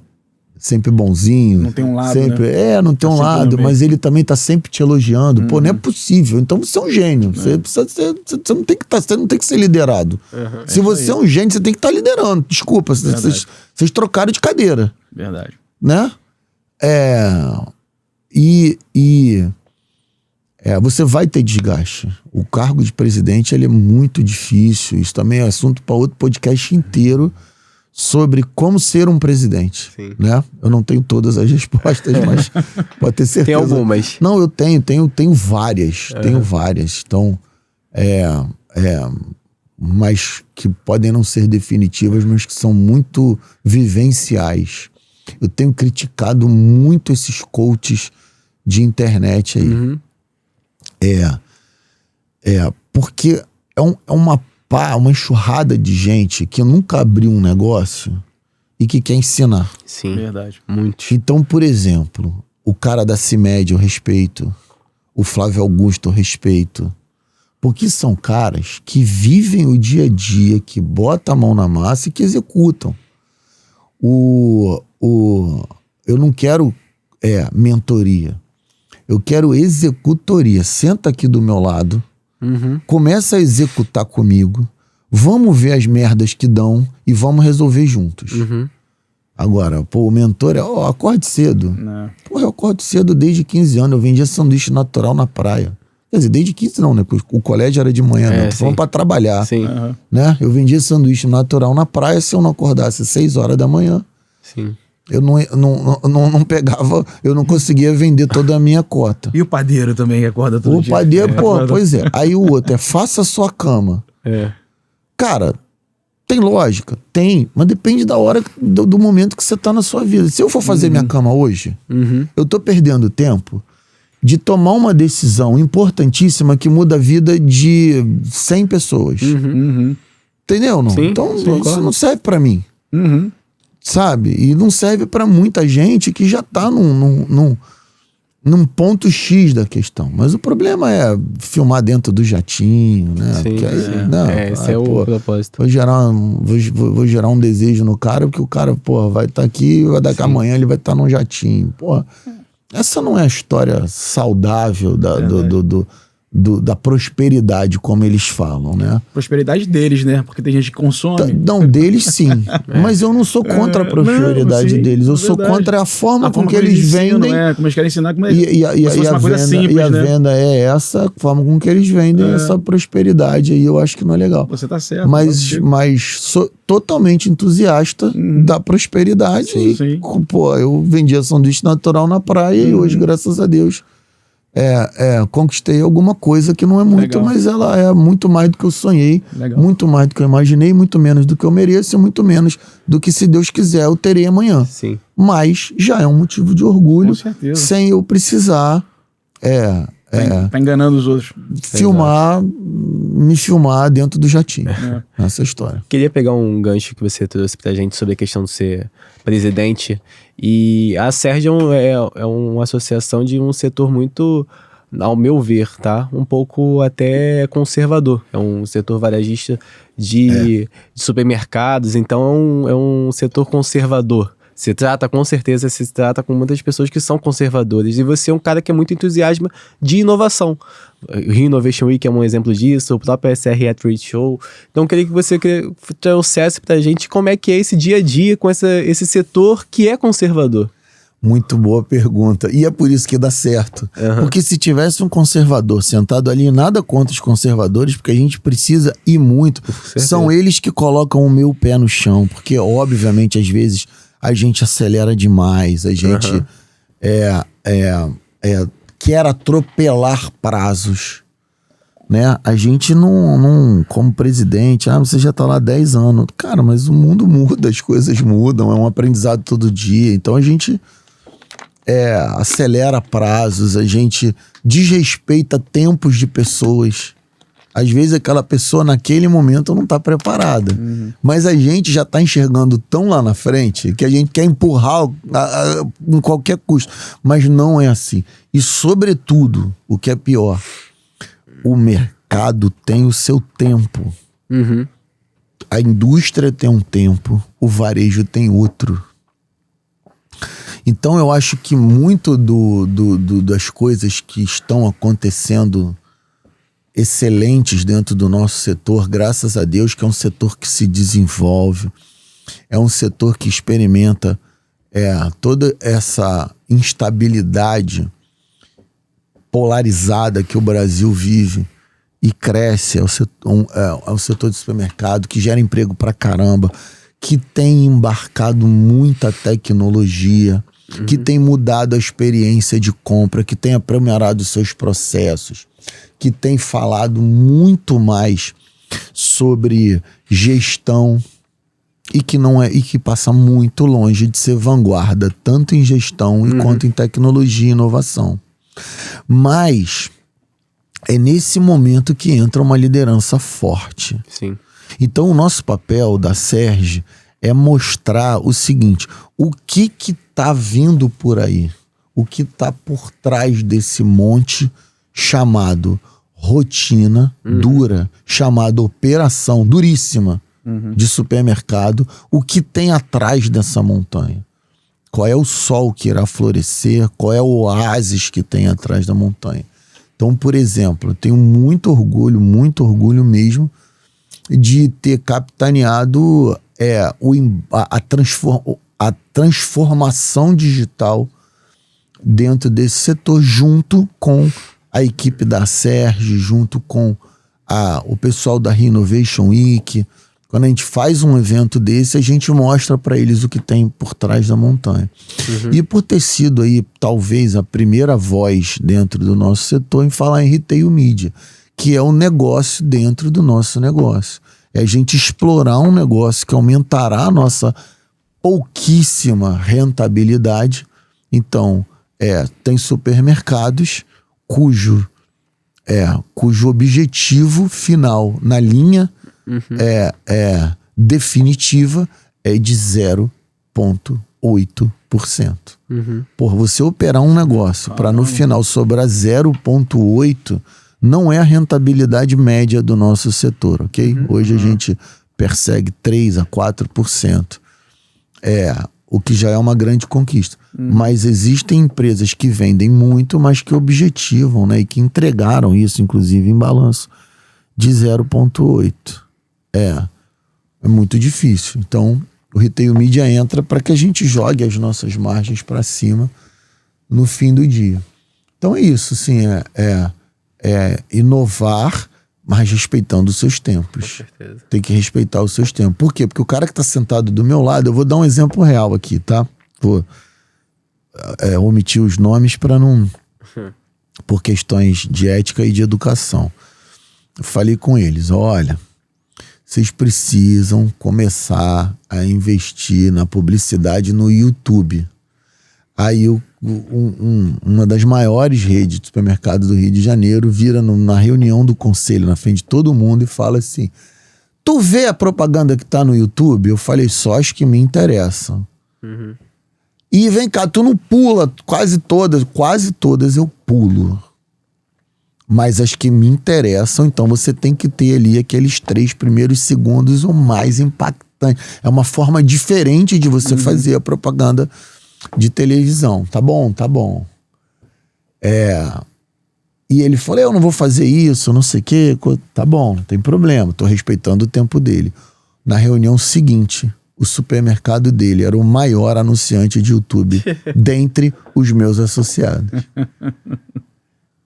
[SPEAKER 3] sempre bonzinho.
[SPEAKER 2] Não tem um lado,
[SPEAKER 3] sempre,
[SPEAKER 2] né?
[SPEAKER 3] Não tem um lado, mas ele também tá sempre te elogiando. Pô, não é possível. Então você é um gênio. Você não tem que você não tem que ser liderado. Se você é um gênio, você tem que estar liderando. Desculpa, vocês trocaram de cadeira.
[SPEAKER 2] Verdade.
[SPEAKER 3] Né? Você vai ter desgaste. O cargo de presidente ele é muito difícil. Isso também é assunto para outro podcast inteiro sobre como ser um presidente. Né? Eu não tenho todas as respostas, mas pode ter certeza.
[SPEAKER 1] Tem algumas.
[SPEAKER 3] Não, eu tenho várias. Tenho várias. Então, mas que podem não ser definitivas, mas que são muito vivenciais. Eu tenho criticado muito esses coaches de internet aí. Porque é uma enxurrada de gente que nunca abriu um negócio e que quer ensinar.
[SPEAKER 1] Sim,
[SPEAKER 2] verdade.
[SPEAKER 1] Muito.
[SPEAKER 3] Então, por exemplo, o cara da CIMED eu respeito, o Flávio Augusto eu respeito, porque são caras que vivem o dia a dia, que botam a mão na massa e que executam. Eu não quero mentoria. Eu quero executoria. Senta aqui do meu lado, começa a executar comigo, vamos ver as merdas que dão e vamos resolver juntos. Agora, o mentor acorde cedo.
[SPEAKER 2] Não.
[SPEAKER 3] Porra, eu acordo cedo desde 15 anos. Eu vendia sanduíche natural na praia. Quer dizer, desde 15 não, né? O colégio era de manhã, né? Tô falando pra trabalhar.
[SPEAKER 1] Sim.
[SPEAKER 3] Né? Eu vendia sanduíche natural na praia se eu não acordasse às 6 horas da manhã.
[SPEAKER 1] Sim.
[SPEAKER 3] Eu não pegava, eu não conseguia vender toda a minha cota.
[SPEAKER 2] E o padeiro também que acorda todo dia.
[SPEAKER 3] O padeiro, pois é. Aí o outro faça a sua cama. Cara, tem lógica? Tem, mas depende da hora, do momento que você tá na sua vida. Se eu for fazer minha cama hoje, eu tô perdendo tempo de tomar uma decisão importantíssima que muda a vida de 100 pessoas. Entendeu? Não?
[SPEAKER 1] Sim,
[SPEAKER 3] Então,
[SPEAKER 1] sim,
[SPEAKER 3] isso não serve pra mim. Sabe? E não serve pra muita gente que já tá num ponto X da questão. Mas o problema é filmar dentro do jatinho, né?
[SPEAKER 1] Sim,
[SPEAKER 3] Porque aí,
[SPEAKER 1] sim.
[SPEAKER 3] não,
[SPEAKER 1] Esse é o propósito.
[SPEAKER 3] Vou gerar um desejo no cara, porque o cara, vai estar aqui, daqui a manhã ele vai estar num jatinho. Essa não é a história saudável da prosperidade, como eles falam, né?
[SPEAKER 2] Prosperidade deles, né? Porque tem gente que consome.
[SPEAKER 3] Não, deles sim. Mas eu não sou contra a prosperidade deles. Eu sou contra a forma com que eles vendem.
[SPEAKER 2] Como eles querem ensinar, como é
[SPEAKER 3] E a venda é essa, a forma com que eles vendem essa prosperidade aí, eu acho que não é legal.
[SPEAKER 2] Você tá certo.
[SPEAKER 3] Mas sou totalmente entusiasta da prosperidade.
[SPEAKER 2] Sim.
[SPEAKER 3] Eu vendia sanduíche natural na praia e hoje, graças a Deus, conquistei alguma coisa que não é muito, mas ela é muito mais do que eu sonhei, muito mais do que eu imaginei, muito menos do que eu mereço e muito menos do que, se Deus quiser, eu terei amanhã.
[SPEAKER 1] Sim.
[SPEAKER 3] Mas já é um motivo de orgulho, sem eu precisar
[SPEAKER 2] tá enganando os outros.
[SPEAKER 3] Me filmar dentro do jatinho. Essa história.
[SPEAKER 1] Queria pegar um gancho que você trouxe pra gente sobre a questão de ser presidente. E a Sérgio é uma associação de um setor muito, ao meu ver, tá? Um pouco até conservador. É um setor varejista de supermercados, então é um setor conservador. com certeza, se trata com muitas pessoas que são conservadoras. E você é um cara que é muito entusiasma de inovação. O Rio Innovation Week é um exemplo disso, o próprio SR Trade Show. Então eu queria que você trouxesse pra gente como é que é esse dia a dia com esse setor que é conservador.
[SPEAKER 3] Muito boa pergunta. E é por isso que dá certo. Porque se tivesse um conservador sentado ali, nada contra os conservadores, porque a gente precisa ir muito. São eles que colocam o meu pé no chão. Porque, obviamente, às vezes a gente acelera demais. A gente quer atropelar prazos. Né? A gente não, como presidente, você já tá lá há 10 anos. Cara, mas o mundo muda, as coisas mudam, é um aprendizado todo dia. Então a gente acelera prazos, a gente desrespeita tempos de pessoas. Às vezes aquela pessoa naquele momento não tá preparada. Mas a gente já tá enxergando tão lá na frente que a gente quer empurrar em qualquer custo. Mas não é assim. E sobretudo, o que é pior, o mercado tem o seu tempo. A indústria tem um tempo, o varejo tem outro. Então eu acho que muito das coisas que estão acontecendo excelentes dentro do nosso setor, graças a Deus, que é um setor que se desenvolve, é um setor que experimenta toda essa instabilidade polarizada que o Brasil vive e cresce, é o setor de supermercado, que gera emprego pra caramba, que tem embarcado muita tecnologia, que tem mudado a experiência de compra, que tem aprimorado seus processos, que tem falado muito mais sobre gestão e que passa muito longe de ser vanguarda, tanto em gestão quanto em tecnologia e inovação. Mas é nesse momento que entra uma liderança forte.
[SPEAKER 1] Sim.
[SPEAKER 3] Então o nosso papel da Serge é mostrar o seguinte: o que tá vindo por aí, o que tá por trás desse monte chamado rotina dura, chamado operação duríssima de supermercado, o que tem atrás dessa montanha. Qual é o sol que irá florescer, qual é o oásis que tem atrás da montanha. Então, por exemplo, eu tenho muito orgulho mesmo de ter capitaneado a transformação digital dentro desse setor, junto com a equipe da Serge, junto com o pessoal da Rio Innovation Week. Quando a gente faz um evento desse, a gente mostra para eles o que tem por trás da montanha. E por ter sido aí, talvez, a primeira voz dentro do nosso setor em falar em retail media, que é um negócio dentro do nosso negócio. É a gente explorar um negócio que aumentará a nossa pouquíssima rentabilidade. Então, tem supermercados cujo objetivo final na linha definitiva é de 0,8%. Por você operar um negócio para no final sobrar 0,8%, não é a rentabilidade média do nosso setor, ok? Hoje a gente persegue 3% a 4%. O que já é uma grande conquista. Mas existem empresas que vendem muito, mas que objetivam, né? E que entregaram isso, inclusive, em balanço de 0,8%. É muito difícil. Então, o Retail Media entra para que a gente jogue as nossas margens para cima no fim do dia. Então é isso, sim, inovar, mas respeitando os seus tempos. Com certeza. Tem que respeitar os seus tempos. Por quê? Porque o cara que está sentado do meu lado, eu vou dar um exemplo real aqui, tá? Vou omitir os nomes para não... por questões de ética e de educação. Eu falei com eles, olha, vocês precisam começar a investir na publicidade no YouTube. Aí uma das maiores redes de supermercado do Rio de Janeiro vira na reunião do conselho, na frente de todo mundo, e fala assim: tu vê a propaganda que tá no YouTube? Eu falei, só as que me interessam. E vem cá, tu não pula quase todas eu pulo. Mas as que me interessam, então você tem que ter ali aqueles 3 primeiros segundos o mais impactantes importante. É uma forma diferente de você fazer a propaganda de televisão. Tá bom, tá bom. E ele falou, eu não vou fazer isso, não sei o quê. Tá bom, não tem problema, tô respeitando o tempo dele. Na reunião seguinte, o supermercado dele era o maior anunciante de YouTube dentre os meus associados.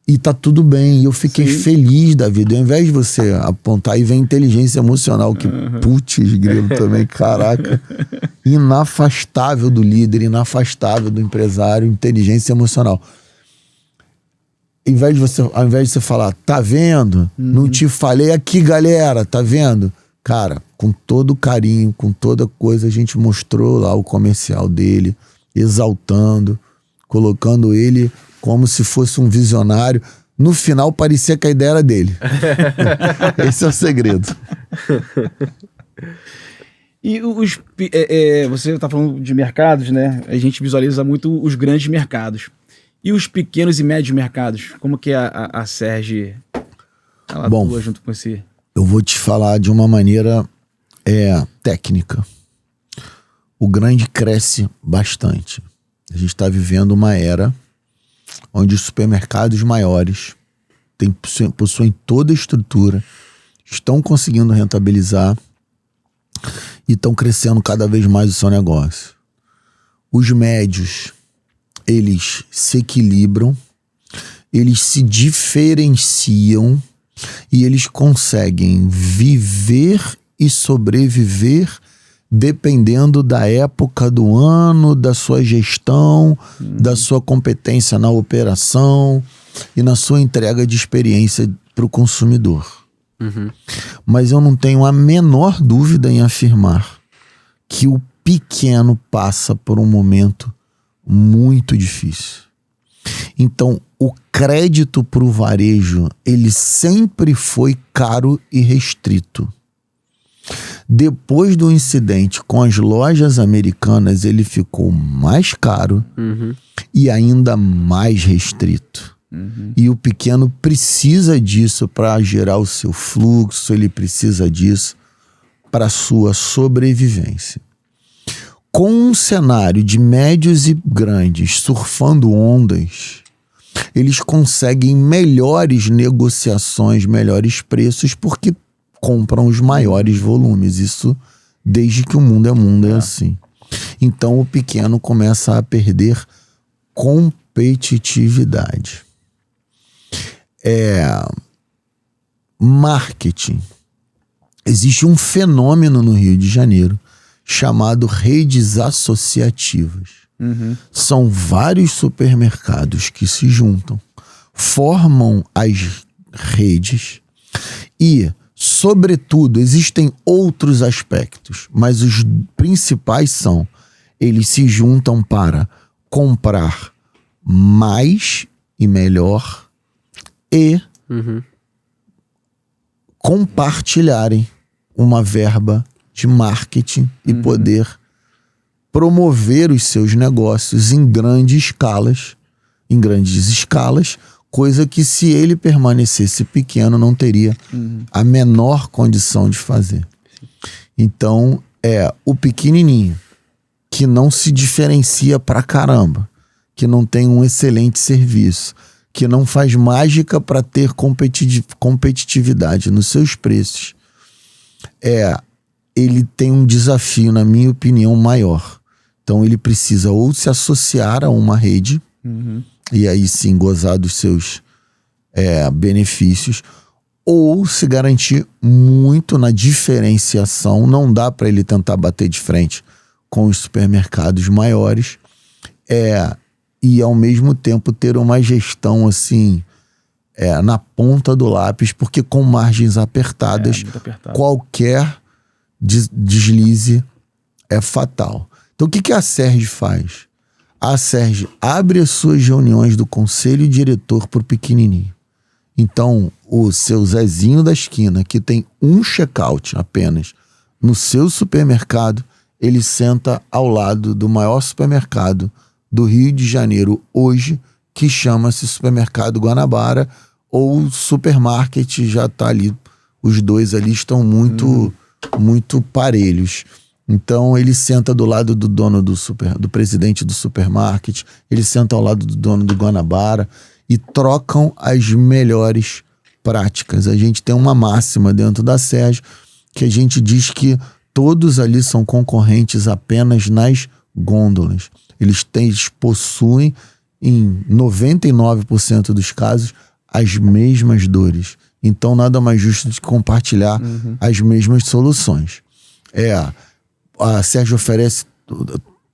[SPEAKER 3] E tá tudo bem, e eu fiquei feliz da vida. Ao invés de você apontar, aí vem inteligência emocional, que putz, grilo também, caraca. Inafastável do líder, inafastável do empresário, inteligência emocional. Ao invés de você falar, tá vendo? Não te falei aqui, galera, tá vendo? Cara, com todo carinho, com toda coisa, a gente mostrou lá o comercial dele, exaltando, colocando ele como se fosse um visionário. No final, parecia que a ideia era dele. Esse é o segredo.
[SPEAKER 2] E você está falando de mercados, né? A gente visualiza muito os grandes mercados. E os pequenos e médios mercados? Como que a Serge ela atua junto com você?
[SPEAKER 3] Eu vou te falar de uma maneira técnica. O grande cresce bastante. A gente está vivendo uma era onde os supermercados maiores possuem toda a estrutura, estão conseguindo rentabilizar e estão crescendo cada vez mais o seu negócio. Os médios, eles se equilibram, eles se diferenciam e eles conseguem viver e sobreviver dependendo da época do ano, da sua gestão, da sua competência na operação e na sua entrega de experiência para o consumidor. Mas eu não tenho a menor dúvida em afirmar que o pequeno passa por um momento muito difícil. Então, o crédito para o varejo, ele sempre foi caro e restrito. Depois do incidente com as lojas americanas, ele ficou mais caro e ainda mais restrito. E o pequeno precisa disso para gerar o seu fluxo, ele precisa disso para a sua sobrevivência. Com um cenário de médios e grandes surfando ondas, eles conseguem melhores negociações, melhores preços, porque compram os maiores volumes. Isso desde que o mundo é mundo, é assim. Então o pequeno começa a perder competitividade. Marketing. Existe um fenômeno no Rio de Janeiro chamado redes associativas. São vários supermercados que se juntam, formam as redes e, sobretudo, existem outros aspectos, mas os principais são: eles se juntam para comprar mais e melhor e compartilharem uma verba de marketing e poder promover os seus negócios em grandes escalas, coisa que, se ele permanecesse pequeno, não teria a menor condição de fazer. Então, o pequenininho, que não se diferencia pra caramba, que não tem um excelente serviço, que não faz mágica para ter competitividade nos seus preços, ele tem um desafio, na minha opinião, maior. Então ele precisa ou se associar a uma rede, e aí sim gozar dos seus benefícios, ou se garantir muito na diferenciação. Não dá para ele tentar bater de frente com os supermercados maiores, e ao mesmo tempo ter uma gestão assim, na ponta do lápis, porque com margens apertadas, qualquer deslize é fatal. Então o que a Serge faz? A Serge abre as suas reuniões do conselho diretor pro pequenininho. Então o seu Zezinho da esquina, que tem um checkout apenas no seu supermercado, ele senta ao lado do maior supermercado do Rio de Janeiro hoje, que chama-se Supermercado Guanabara, ou Supermarket, já tá ali. Os dois ali estão muito parelhos. Então ele senta do lado do dono do presidente do supermarket, ele senta ao lado do dono do Guanabara e trocam as melhores práticas. A gente tem uma máxima dentro da Sérgio que a gente diz que todos ali são concorrentes apenas nas gôndolas. Eles possuem, em 99% dos casos, as mesmas dores. Então, nada mais justo do que compartilhar as mesmas soluções. A Sérgio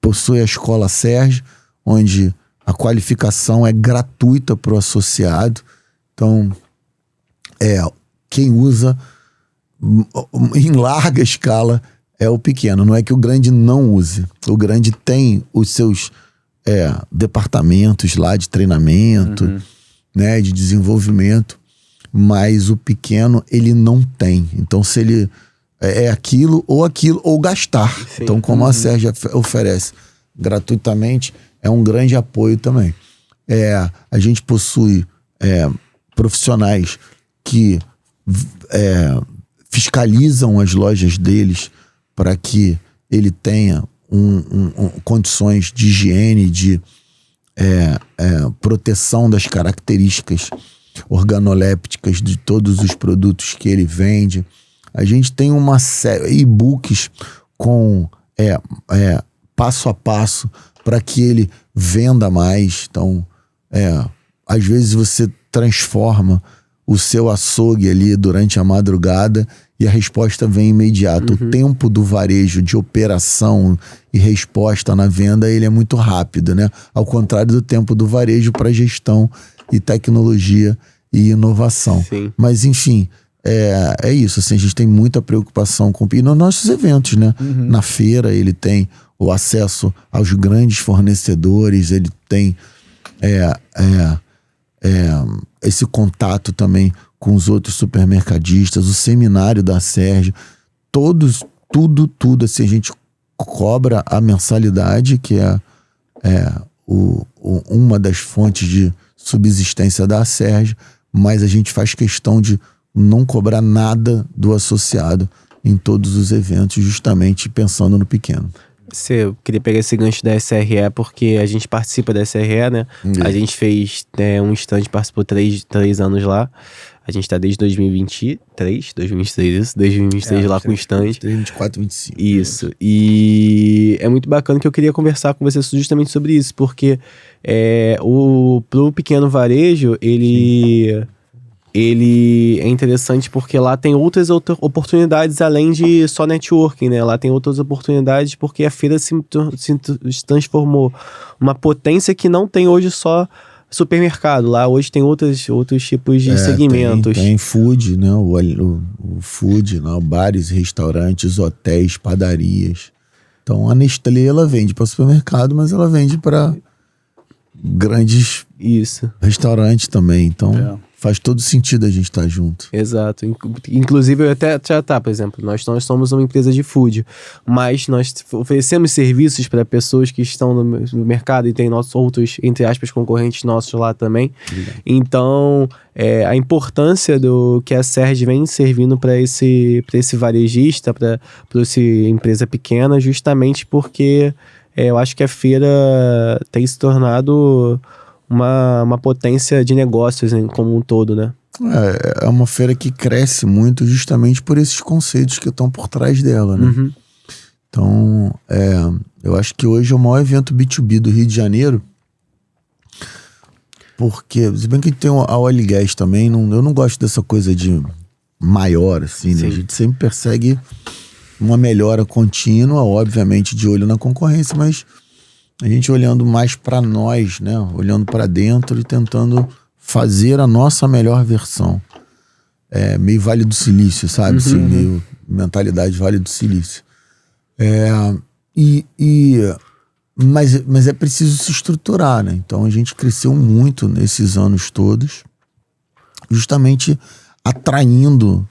[SPEAKER 3] possui a Escola Sérgio, onde a qualificação é gratuita para o associado. Então, quem usa em larga escala é o pequeno. Não é que o grande não use. O grande tem os seus departamentos lá de treinamento, né, de desenvolvimento, mas o pequeno ele não tem. Então, se ele aquilo, ou gastar. Sim. Então, como a Sérgio oferece gratuitamente, é um grande apoio também. A gente possui profissionais que fiscalizam as lojas deles para que ele tenha condições de higiene, de proteção das características organolépticas de todos os produtos que ele vende. A gente tem uma série de e-books com passo a passo para que ele venda mais. Então, às vezes você transforma o seu açougue ali durante a madrugada e a resposta vem imediata. O tempo do varejo de operação e resposta na venda, ele é muito rápido, né? Ao contrário do tempo do varejo para gestão e tecnologia e inovação.
[SPEAKER 1] Sim.
[SPEAKER 3] Mas, enfim, é isso. Assim, a gente tem muita preocupação com... E nos nossos eventos, né? Na feira, ele tem o acesso aos grandes fornecedores, ele tem esse contato também com os outros supermercadistas, o seminário da Sérgio, tudo, assim, a gente cobra a mensalidade, que é uma das fontes de subsistência da Sérgio, mas a gente faz questão de não cobrar nada do associado em todos os eventos, justamente pensando no pequeno.
[SPEAKER 1] Eu queria pegar esse gancho da SRE porque a gente participa da SRE, né? A gente fez um stand, participou 3 anos lá. A gente tá desde 2023 lá com o stand.
[SPEAKER 3] 2024, 2025.
[SPEAKER 1] Isso. E é muito bacana que eu queria conversar com você justamente sobre isso, porque pro pequeno varejo, ele é interessante porque lá tem outras oportunidades além de só networking, né? Lá tem outras oportunidades porque a feira se transformou uma potência que não tem hoje só supermercado. Lá hoje tem outros tipos de segmentos.
[SPEAKER 3] Tem food, né? O food, né? Bares, restaurantes, hotéis, padarias. Então a Nestlé, ela vende para supermercado, mas ela vende para grandes restaurantes também. Então faz todo sentido a gente estar junto.
[SPEAKER 1] Exato. Inclusive, eu até por exemplo, nós somos uma empresa de food, mas nós oferecemos serviços para pessoas que estão no mercado e tem nossos outros, entre aspas, concorrentes nossos lá também. Então, a importância do que a Sérgio vem servindo para esse varejista, para essa empresa pequena, justamente porque eu acho que a feira tem se tornado uma potência de negócios como um todo, né?
[SPEAKER 3] É uma feira que cresce muito justamente por esses conceitos que estão por trás dela, né? Então, eu acho que hoje é o maior evento B2B do Rio de Janeiro, porque, se bem que tem a Oil Gas também, eu não gosto dessa coisa de maior, assim, né? A gente sempre persegue uma melhora contínua, obviamente de olho na concorrência, mas a gente olhando mais para nós, né? Olhando para dentro e tentando fazer a nossa melhor versão. Meio Vale do Silício, sabe? Assim, meio mentalidade Vale do Silício. Mas é preciso se estruturar, né? Então a gente cresceu muito nesses anos todos, justamente atraindo...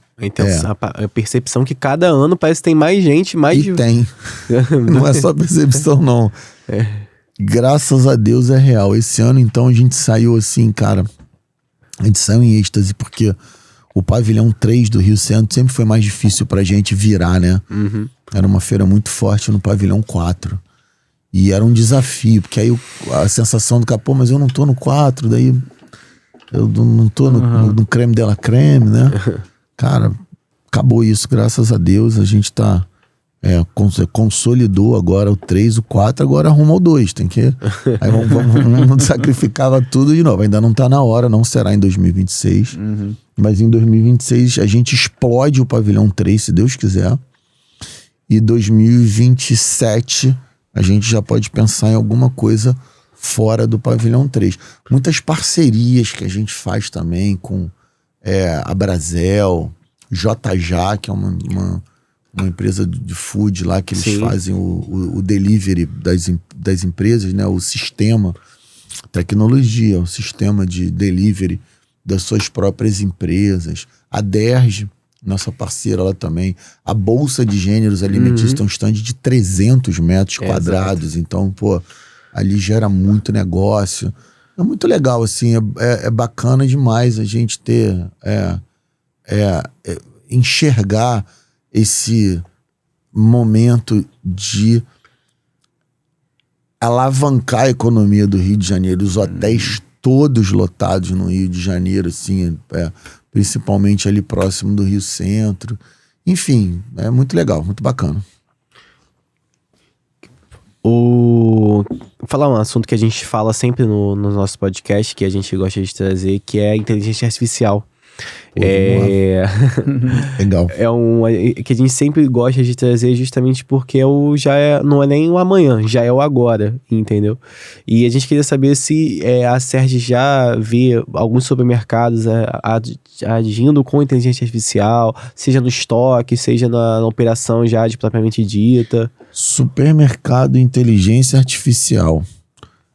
[SPEAKER 1] A percepção que cada ano parece que tem mais gente,
[SPEAKER 3] tem. Não é só percepção, não. Graças a Deus é real. Esse ano, então, a gente saiu assim, cara. A gente saiu em êxtase, porque o pavilhão 3 do Rio Centro sempre foi mais difícil pra gente virar, né? Era uma feira muito forte no pavilhão 4. E era um desafio, porque aí a sensação do que, pô, mas eu não tô no 4, daí eu não tô no creme de la creme, né? Cara, acabou isso, graças a Deus. A gente tá consolidou agora o 3, o 4, agora arruma o 2. Tem que. Aí vamos sacrificava tudo de novo. Ainda não tá na hora, não será em 2026. Mas em 2026 a gente explode o pavilhão 3, se Deus quiser. E 2027 a gente já pode pensar em alguma coisa fora do pavilhão 3. Muitas parcerias que a gente faz também com a Brasel, JJ, que é uma empresa de food lá, que eles fazem o delivery das empresas, né? O sistema, tecnologia, o sistema de delivery das suas próprias empresas. A Derge, nossa parceira lá também. A Bolsa de Gêneros Alimentícios tem um stand de 300 metros quadrados. Então, pô, ali gera muito negócio. É muito legal, assim, é bacana demais a gente ter, enxergar esse momento de alavancar a economia do Rio de Janeiro, os hotéis todos lotados no Rio de Janeiro, assim, principalmente ali próximo do Rio Centro. Enfim, é muito legal, muito bacana.
[SPEAKER 1] Vou falar um assunto que a gente fala sempre no nosso podcast, que a gente gosta de trazer, que é a inteligência artificial.
[SPEAKER 3] Legal.
[SPEAKER 1] Que a gente sempre gosta de trazer justamente porque não é nem o amanhã, já é o agora, entendeu? E a gente queria saber se a Serge já vê alguns supermercados agindo com inteligência artificial, seja no estoque, seja na operação já de propriamente dita.
[SPEAKER 3] Supermercado inteligência artificial.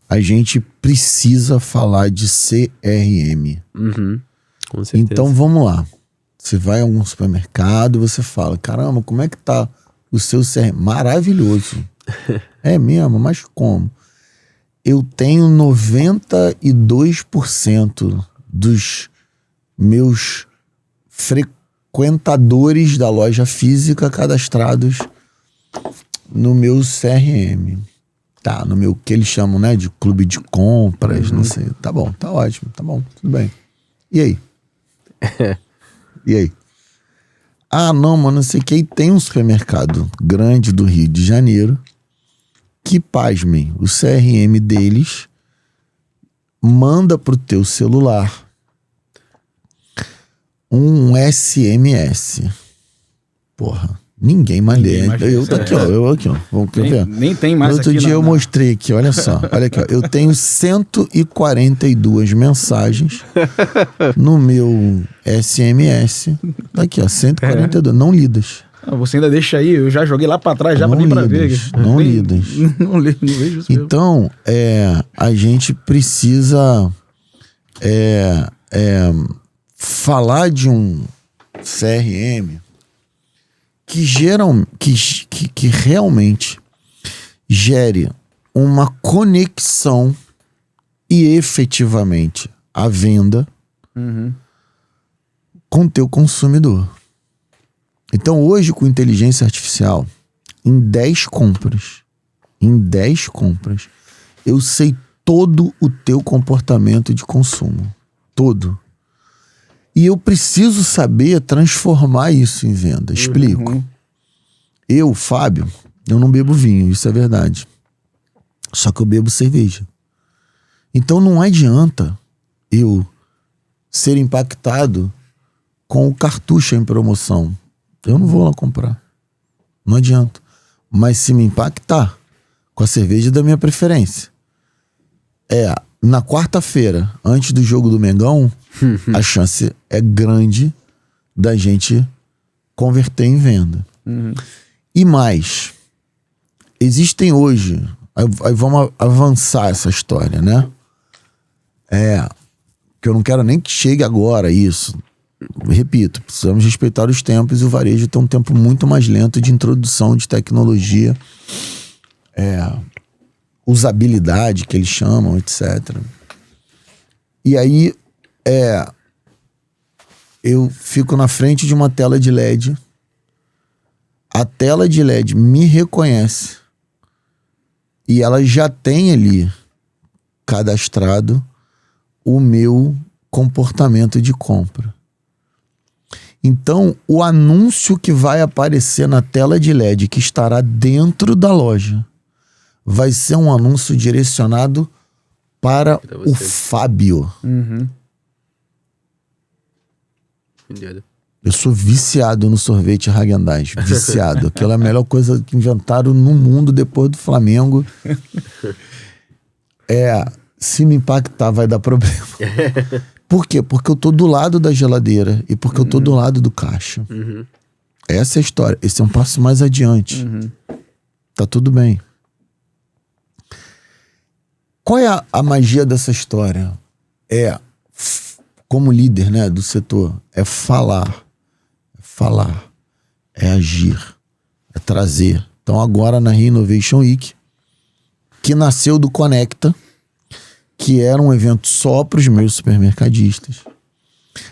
[SPEAKER 3] A gente precisa falar de CRM.
[SPEAKER 1] Com certeza.
[SPEAKER 3] Então vamos lá. Você vai a algum supermercado, você fala, caramba, como é que tá o seu CRM? Maravilhoso. É mesmo, mas como? Eu tenho 92% dos meus frequentadores da loja física cadastrados no meu CRM. Tá, no meu, que eles chamam, né, de clube de compras, não sei. Tá bom, tá ótimo, tá bom, tudo bem. E aí? E aí? Ah, não, mano, não sei o que. E tem um supermercado grande do Rio de Janeiro que, pasmem, o CRM deles manda pro teu celular um SMS. Porra, ninguém mais lê. Eu aqui, ó. Vamos ver.
[SPEAKER 2] Nem tem mais
[SPEAKER 3] outro
[SPEAKER 2] aqui.
[SPEAKER 3] Outro dia eu mostrei aqui, olha só. Olha aqui, ó. Eu tenho 142 mensagens no meu SMS. Tá aqui, ó. 142. Não lidas.
[SPEAKER 2] Você ainda deixa aí, eu já joguei lá pra trás, já pra ver.
[SPEAKER 3] Não lidas.
[SPEAKER 2] Não vejo isso mesmo.
[SPEAKER 3] Então, a gente precisa falar de um CRM que realmente gere uma conexão e efetivamente a venda com o teu consumidor. Então hoje, com inteligência artificial, em 10 compras, eu sei todo o teu comportamento de consumo. Todo. E eu preciso saber transformar isso em venda. Explico. Eu, Fábio, eu não bebo vinho, isso é verdade. Só que eu bebo cerveja. Então não adianta eu ser impactado com o cartucho em promoção. Eu não vou lá comprar. Não adianta. Mas se me impactar com a cerveja da minha preferência, na quarta-feira, antes do jogo do Mengão, a chance é grande da gente converter em venda. E mais, existem hoje, aí vamos avançar essa história, né? Que eu não quero nem que chegue agora isso. Repito, precisamos respeitar os tempos e o varejo tem um tempo muito mais lento de introdução de tecnologia, usabilidade, que eles chamam, etc. E aí, eu fico na frente de uma tela de LED. A tela de LED me reconhece. E ela já tem ali cadastrado o meu comportamento de compra. Então, o anúncio que vai aparecer na tela de LED, que estará dentro da loja, vai ser um anúncio direcionado para o Fábio. Eu sou viciado no sorvete Häagen-Dazs. Viciado. Aquela é a melhor coisa que inventaram no mundo depois do Flamengo. Se me impactar, vai dar problema. Por quê? Porque eu tô do lado da geladeira e porque eu tô do lado do caixa. Essa é a história. Esse é um passo mais adiante. Tá tudo bem. Qual é a magia dessa história? Como líder, né, do setor, é falar. É agir. É trazer. Então agora na Re-Innovation Week, que nasceu do Conecta, que era um evento só para os meus supermercadistas,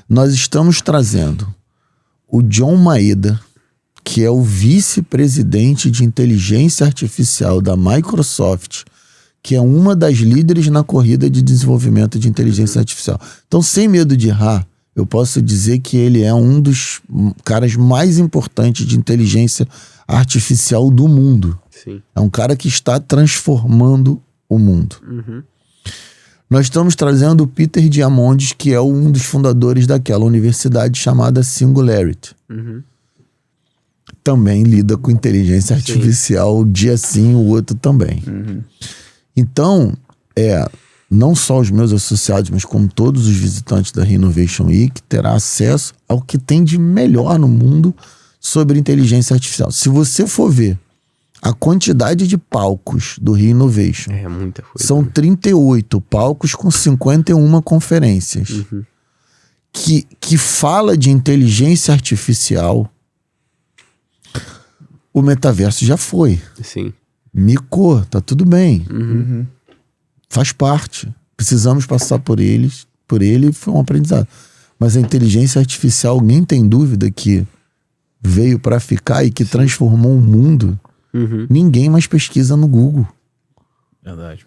[SPEAKER 3] nós estamos trazendo o John Maeda, que é o vice-presidente de inteligência artificial da Microsoft, que é uma das líderes na corrida de desenvolvimento de inteligência artificial. Então, sem medo de errar, eu posso dizer que ele é um dos caras mais importantes de inteligência artificial do mundo.
[SPEAKER 1] Sim.
[SPEAKER 3] É um cara que está transformando o mundo. Nós estamos trazendo o Peter Diamandis, que é um dos fundadores daquela universidade chamada Singularity. Também lida com inteligência artificial, um dia sim, o outro também. Então, não só os meus associados, mas como todos os visitantes da Re-Innovation Week, terá acesso ao que tem de melhor no mundo sobre inteligência artificial. Se você for ver a quantidade de palcos do Re-Innovation,
[SPEAKER 1] É muita coisa.
[SPEAKER 3] são 38 palcos com 51 conferências que fala de inteligência artificial. O metaverso já foi.
[SPEAKER 1] Sim.
[SPEAKER 3] Micou, tá tudo bem. Faz parte. Precisamos passar por ele, foi um aprendizado. Mas a inteligência artificial, alguém tem dúvida que veio para ficar e que transformou o mundo? Ninguém mais pesquisa no Google.
[SPEAKER 2] Verdade.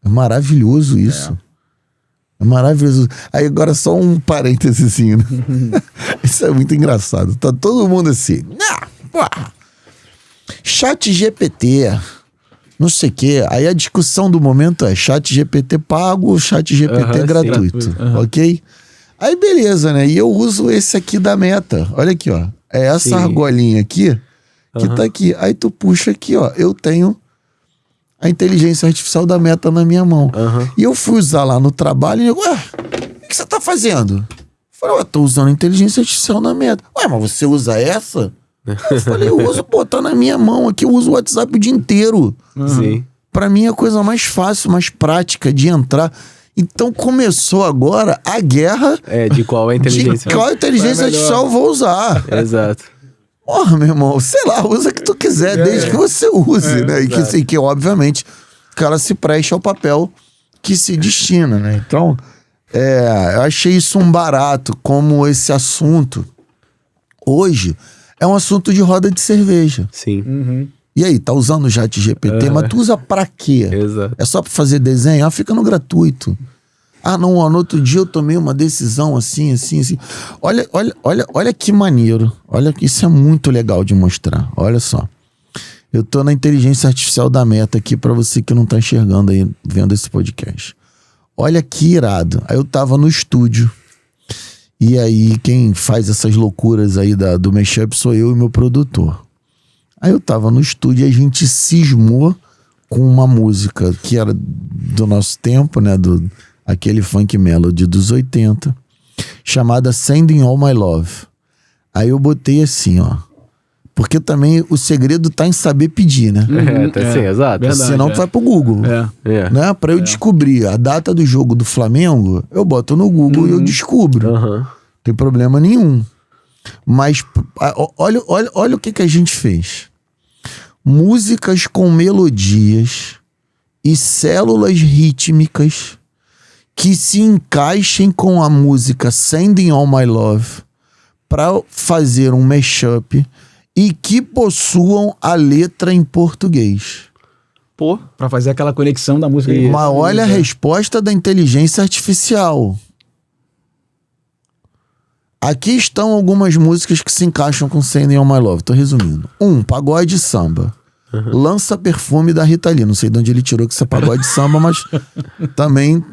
[SPEAKER 3] É maravilhoso isso. É maravilhoso. Aí agora só um parênteses, né? Isso é muito engraçado. Tá todo mundo assim. Chat GPT, não sei o quê. Aí a discussão do momento é chat GPT pago ou chat GPT gratuito. Ok? Aí beleza, né? E eu uso esse aqui da Meta. Olha aqui, ó. É essa argolinha aqui que tá aqui. Aí tu puxa aqui, ó. Eu tenho a inteligência artificial da Meta na minha mão. E eu fui usar lá no trabalho e eu, ué, o que você tá fazendo? Eu falei, eu tô usando a inteligência artificial na Meta. Ué, mas você usa essa? Eu falei, eu uso, pô, tá na minha mão aqui, eu uso o WhatsApp o dia inteiro.
[SPEAKER 1] Sim.
[SPEAKER 3] Pra mim é a coisa mais fácil, mais prática de entrar. Então começou agora a guerra
[SPEAKER 1] De qual é a inteligência?
[SPEAKER 3] de qual inteligência artificial eu vou usar.
[SPEAKER 1] Exato.
[SPEAKER 3] Porra, meu irmão, sei lá, usa o que tu quiser, desde que você use, né? E que, assim, que, obviamente, que ela se preste ao papel que se destina, né? Então, eu achei isso um barato, como esse assunto, hoje, é um assunto de roda de cerveja.
[SPEAKER 1] Sim.
[SPEAKER 3] E aí, tá usando o chat GPT, mas tu usa pra quê?
[SPEAKER 1] Exato.
[SPEAKER 3] É só pra fazer desenho? Ah, fica no gratuito. Ah, não, no outro dia eu tomei uma decisão assim. Olha que maneiro. Olha que isso é muito legal de mostrar. Olha só. Eu tô na inteligência artificial da Meta aqui pra você que não tá enxergando aí, vendo esse podcast. Olha que irado. Aí eu tava no estúdio. E aí quem faz essas loucuras aí do mashup sou eu e meu produtor. Aí eu tava no estúdio e a gente cismou com uma música que era do nosso tempo, né? Aquele funk melody dos 80, chamada Sending All My Love. Aí eu botei assim, ó. Porque também o segredo tá em saber pedir, né?
[SPEAKER 1] Sim, exato.
[SPEAKER 2] Verdade.
[SPEAKER 3] Senão tu vai pro Google. Né? Pra eu descobrir a data do jogo do Flamengo, eu boto no Google e eu descubro. Não tem problema nenhum. Mas olha o que a gente fez. Músicas com melodias e células rítmicas que se encaixem com a música Sending All My Love para fazer um mashup e que possuam a letra em português.
[SPEAKER 1] Pô,
[SPEAKER 2] Pra fazer aquela conexão da música.
[SPEAKER 1] Isso.
[SPEAKER 3] Mas olha a resposta da inteligência artificial. Aqui estão algumas músicas que se encaixam com Sending All My Love. Tô resumindo. Pagode e samba. Lança Perfume da Rita Lee. Não sei de onde ele tirou que isso é pagode e samba, mas também...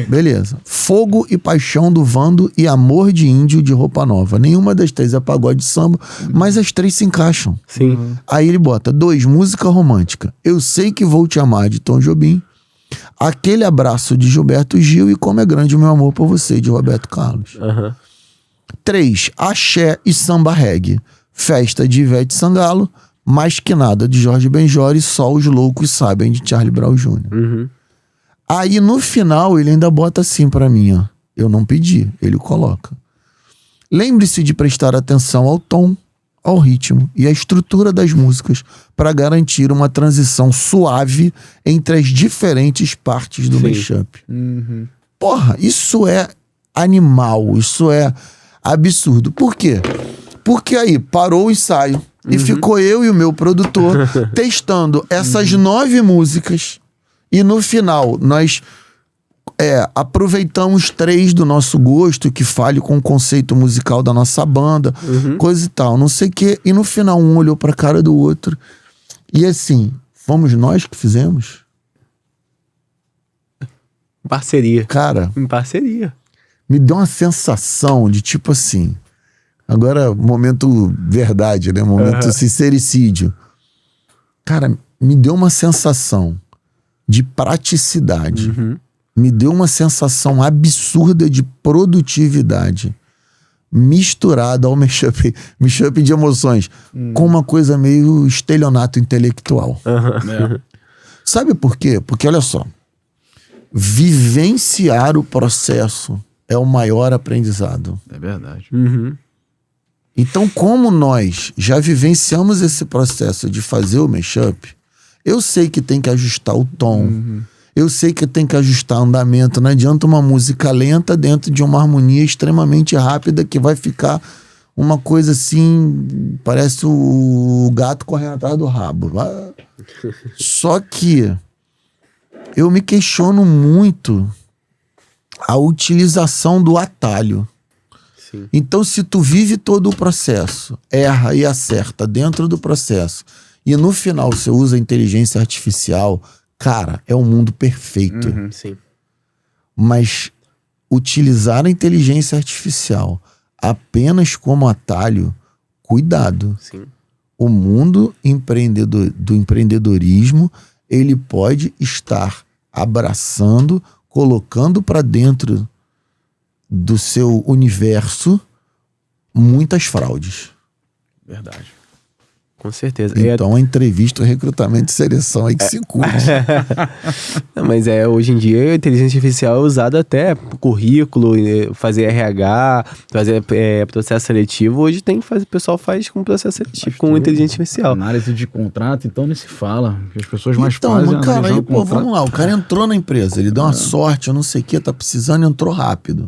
[SPEAKER 3] beleza. Fogo e Paixão do Vando e Amor de Índio de Roupa Nova. Nenhuma das três é pagode e samba, mas as três se encaixam.
[SPEAKER 1] sim.
[SPEAKER 3] Aí ele bota 2, música romântica. Eu Sei Que Vou Te Amar, de Tom Jobim. Aquele Abraço, de Gilberto Gil. E Como é Grande o Meu Amor por Você, de Roberto Carlos. 3, Axé e Samba Reggae. Festa, de Ivete Sangalo. Mais Que Nada, de Jorge Benjor. E Só os Loucos Sabem, de Charlie Brown Jr. Aí no final ele ainda bota assim pra mim, ó. Eu não pedi, ele coloca. Lembre-se de prestar atenção ao tom, ao ritmo e à estrutura das músicas para garantir uma transição suave entre as diferentes partes do mashup. Porra, isso é animal, isso é absurdo. Por quê? Porque aí parou o ensaio e ficou eu e o meu produtor testando essas 9 músicas e no final nós aproveitamos 3 do nosso gosto que fale com o conceito musical da nossa banda, coisa e tal, não sei o quê. E no final um olhou pra cara do outro e assim, fomos nós que fizemos?
[SPEAKER 1] Parceria.
[SPEAKER 3] Cara,
[SPEAKER 1] Em parceria.
[SPEAKER 3] me deu uma sensação de tipo assim, agora momento verdade, né? Momento sincericídio. Cara, me deu uma sensação de praticidade. Me deu uma sensação absurda de produtividade misturada ao mashup de emoções com uma coisa meio estelionato intelectual. Sabe por quê? Porque olha só, vivenciar o processo é o maior aprendizado.
[SPEAKER 2] É verdade.
[SPEAKER 3] Então, como nós já vivenciamos esse processo de fazer o mashup, eu sei que tem que ajustar o tom, eu sei que tem que ajustar o andamento. Não adianta uma música lenta dentro de uma harmonia extremamente rápida que vai ficar uma coisa assim, parece o gato correndo atrás do rabo. Só que eu me questiono muito a utilização do atalho.
[SPEAKER 1] Sim.
[SPEAKER 3] Então, se tu vive todo o processo, erra e acerta dentro do processo, e no final você usa a inteligência artificial, cara, é um mundo perfeito.
[SPEAKER 1] Sim.
[SPEAKER 3] Mas utilizar a inteligência artificial apenas como atalho, cuidado.
[SPEAKER 1] Sim.
[SPEAKER 3] O mundo do empreendedorismo, ele pode estar abraçando, colocando para dentro do seu universo muitas fraudes.
[SPEAKER 2] Verdade.
[SPEAKER 1] Com certeza.
[SPEAKER 3] Então a entrevista, o recrutamento e seleção aí que se curte.
[SPEAKER 1] Não, mas hoje em dia a inteligência artificial é usada até currículo, fazer RH, fazer processo seletivo. Hoje o pessoal faz com processo seletivo, com inteligência artificial.
[SPEAKER 2] Análise de contrato, então nem se fala. Que as pessoas mais
[SPEAKER 3] Então,
[SPEAKER 2] fazem
[SPEAKER 3] mas, cara,
[SPEAKER 2] analisar
[SPEAKER 3] aí,
[SPEAKER 2] o
[SPEAKER 3] pô,
[SPEAKER 2] contrato.
[SPEAKER 3] vamos lá, o cara entrou na empresa, ele deu uma sorte, eu não sei o que, tá precisando, entrou rápido.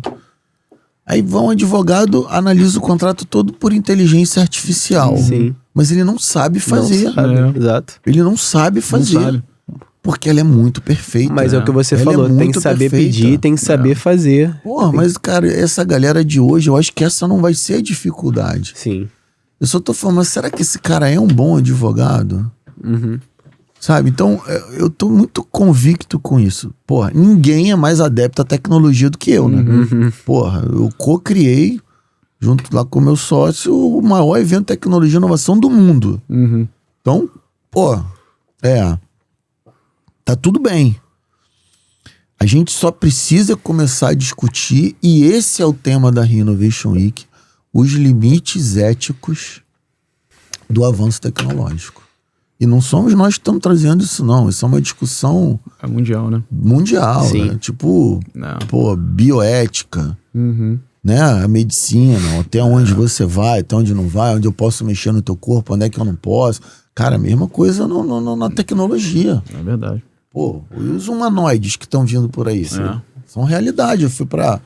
[SPEAKER 3] Aí um advogado analisa o contrato todo por inteligência artificial.
[SPEAKER 1] Sim.
[SPEAKER 3] Mas ele não sabe fazer.
[SPEAKER 1] Não sabe, exato.
[SPEAKER 3] Ele não sabe fazer.
[SPEAKER 2] Não sabe.
[SPEAKER 3] Porque ela é muito perfeita.
[SPEAKER 1] Mas é o que você
[SPEAKER 3] Ela
[SPEAKER 1] falou,
[SPEAKER 3] é
[SPEAKER 1] tem
[SPEAKER 3] muito
[SPEAKER 1] que saber
[SPEAKER 3] perfeita.
[SPEAKER 1] pedir, tem que saber fazer.
[SPEAKER 3] Porra, mas, cara, essa galera de hoje, eu acho que essa não vai ser a dificuldade.
[SPEAKER 1] Sim.
[SPEAKER 3] Eu só tô falando, mas será que esse cara é um bom advogado? Sabe? Então, eu tô muito convicto com isso. Porra, ninguém é mais adepto à tecnologia do que eu, né? Porra, eu co-criei, junto lá com o meu sócio, o maior evento de tecnologia e inovação do mundo. Então, pô, tá tudo bem. A gente só precisa começar a discutir, e esse é o tema da Re-Innovation Week, os limites éticos do avanço tecnológico. E não somos nós que estamos trazendo isso, não. Isso é uma discussão
[SPEAKER 2] É mundial, né?
[SPEAKER 3] mundial,
[SPEAKER 1] Sim.
[SPEAKER 3] né? Tipo,
[SPEAKER 2] Não.
[SPEAKER 3] pô, bioética, né? A medicina, até onde você vai, até onde não vai, onde eu posso mexer no teu corpo, onde é que eu não posso. Cara, a mesma coisa na tecnologia.
[SPEAKER 2] É verdade.
[SPEAKER 3] Pô, os humanoides que estão vindo por aí. são realidade. Eu fui para